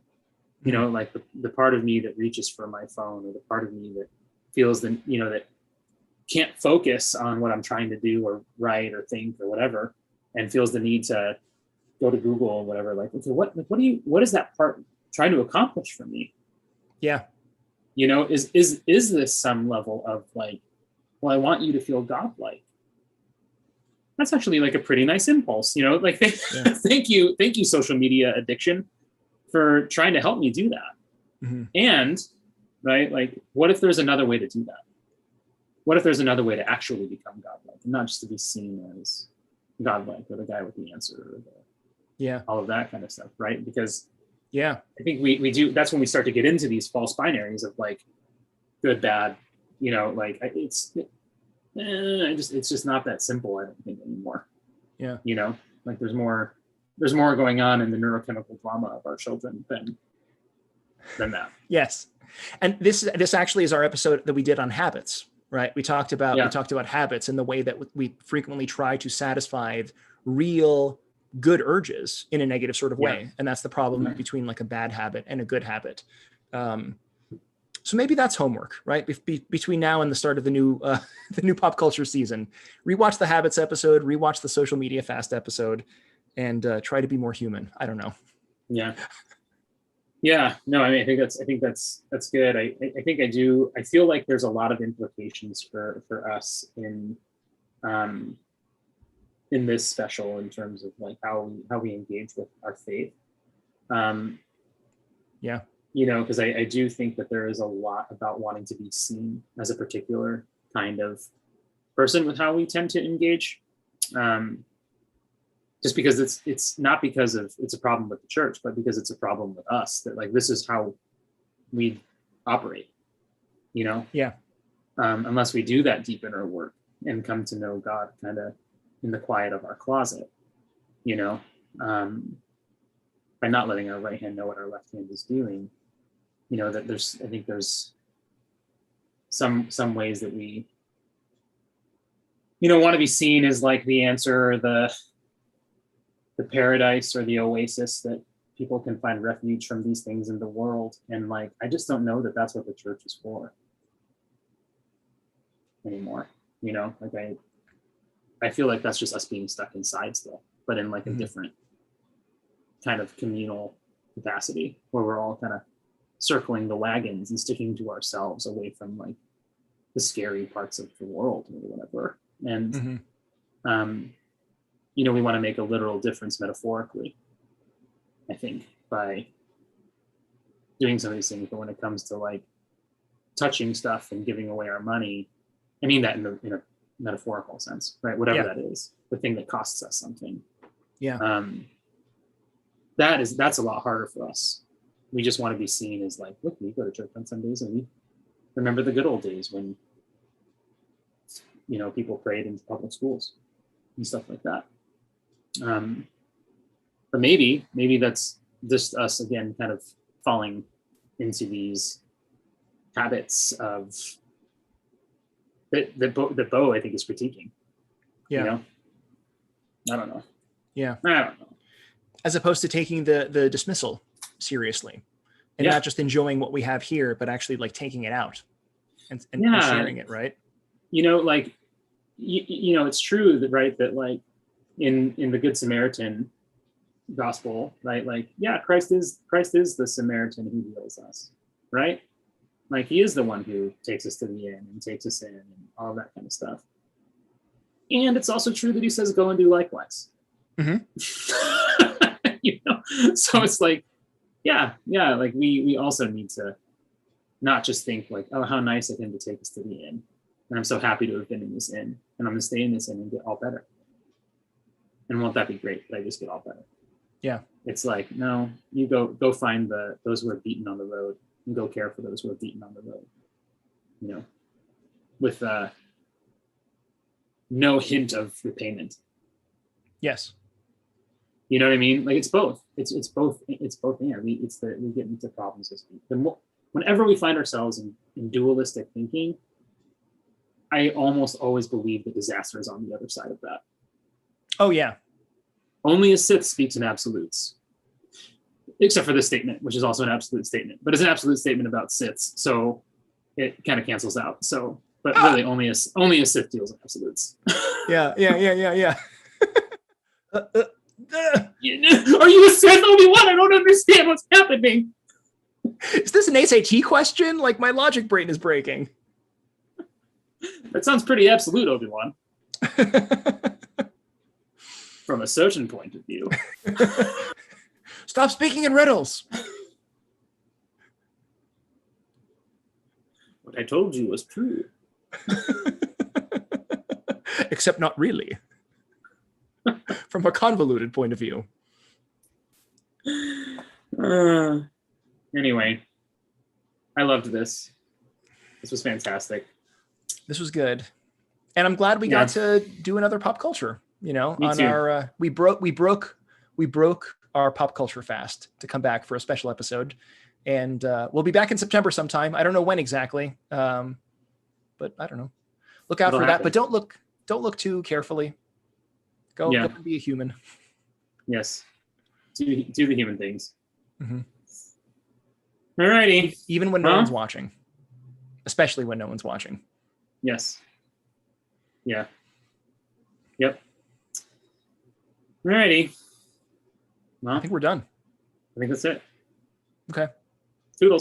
Like the part of me that reaches for my phone, or the part of me that feels that can't focus on what I'm trying to do or write or think or whatever, and feels the need to go to Google or whatever. Like, okay, what is that part trying to accomplish for me? Yeah. You know, is this some level of like, well, I want you to feel godlike. That's actually like a pretty nice impulse, you know, like thank you, social media addiction, for trying to help me do that. Mm-hmm. And right, like, what if there's another way to do that? What if there's another way to actually become godlike, and not just to be seen as godlike, or the guy with the answer, or all of that kind of stuff, right? Because I think we do. That's when we start to get into these false binaries of like good, bad. You know, like it's just not that simple, I don't think, anymore. Yeah. You know, like there's more going on in the neurochemical drama of our children than that. Yes. And this actually is our episode that we did on habits, right? We talked about habits and the way that we frequently try to satisfy real good urges in a negative sort of way. And that's the problem between like a bad habit and a good habit. So maybe that's homework, right? Between now and the start of the new pop culture season, rewatch the habits episode, rewatch the social media fast episode, and try to be more human. I don't know. Yeah. Yeah. No, I mean, I think that's good. I think I feel like there's a lot of implications for us in this special, in terms of like how we engage with our faith. You know, because I do think that there is a lot about wanting to be seen as a particular kind of person with how we tend to engage. Just because it's not because it's a problem with the church, but because it's a problem with us, that like this is how we operate, you know? Yeah. Unless we do that deep inner work and come to know God kind of in the quiet of our closet, you know, by not letting our right hand know what our left hand is doing. You know, that I think there's some ways that we, you know, want to be seen as like the answer, or the paradise, or the oasis that people can find refuge from these things in the world. And like, I just don't know that that's what the church is for anymore. You know, like I feel like that's just us being stuck inside still, but in like a different kind of communal capacity, where we're all kind of circling the wagons and sticking to ourselves, away from like the scary parts of the world or whatever. And you know, we want to make a literal difference metaphorically, I think, by doing some of these things. But when it comes to like touching stuff and giving away our money, I mean that in a metaphorical sense, right? Whatever that is, the thing that costs us something. Yeah. That's a lot harder for us. We just want to be seen as like, look, we go to church on Sundays and we remember the good old days when, you know, people prayed in public schools and stuff like that. But maybe that's just us again, kind of falling into these habits of that Bo, I think, is critiquing. Yeah. You know? I don't know. Yeah. I don't know. As opposed to taking the dismissal seriously, and not just enjoying what we have here, but actually like taking it out and sharing it, right? You know, like, you know, it's true that, right, that like in the Good Samaritan gospel, right, like, yeah, Christ is the Samaritan who heals us, right? Like, he is the one who takes us to the inn and takes us in and all that kind of stuff. And it's also true that he says, go and do likewise. You know, so it's like, yeah, like we also need to not just think like, oh, how nice of him to take us to the inn, and I'm so happy to have been in this inn, and I'm gonna stay in this inn and get all better. And won't that be great that I just get all better? Yeah. It's like, no, you go find those who are beaten on the road and go care for those who are beaten on the road, you know, with no hint of repayment. Yes. You know what I mean? Like, it's both. It's both. It's both. Yeah, we get into problems this week. Whenever we find ourselves in dualistic thinking, I almost always believe that disaster is on the other side of that. Oh yeah. Only a Sith speaks in absolutes, except for this statement, which is also an absolute statement, but it's an absolute statement about Siths, so it kind of cancels out. So, but really, only a Sith deals in absolutes. Yeah. Are you a Sith, Obi-Wan? I don't understand what's happening. Is this an SAT question? Like, my logic brain is breaking. That sounds pretty absolute, Obi-Wan. From a Sochan point of view. Stop speaking in riddles. What I told you was true. Except not really. From a convoluted point of view. Anyway, I loved this. This was fantastic. This was good. And I'm glad we got to do another pop culture, you know, Me on too. our, we broke our pop culture fast to come back for a special episode. And we'll be back in September sometime. I don't know when exactly, but I don't know. Look out for that, but don't look too carefully. Go and be a human. Yes. Do the human things. Mm-hmm. All righty. Even when no one's watching. Especially when no one's watching. Yes. Yeah. Yep. All righty. Well, I think we're done. I think that's it. Okay.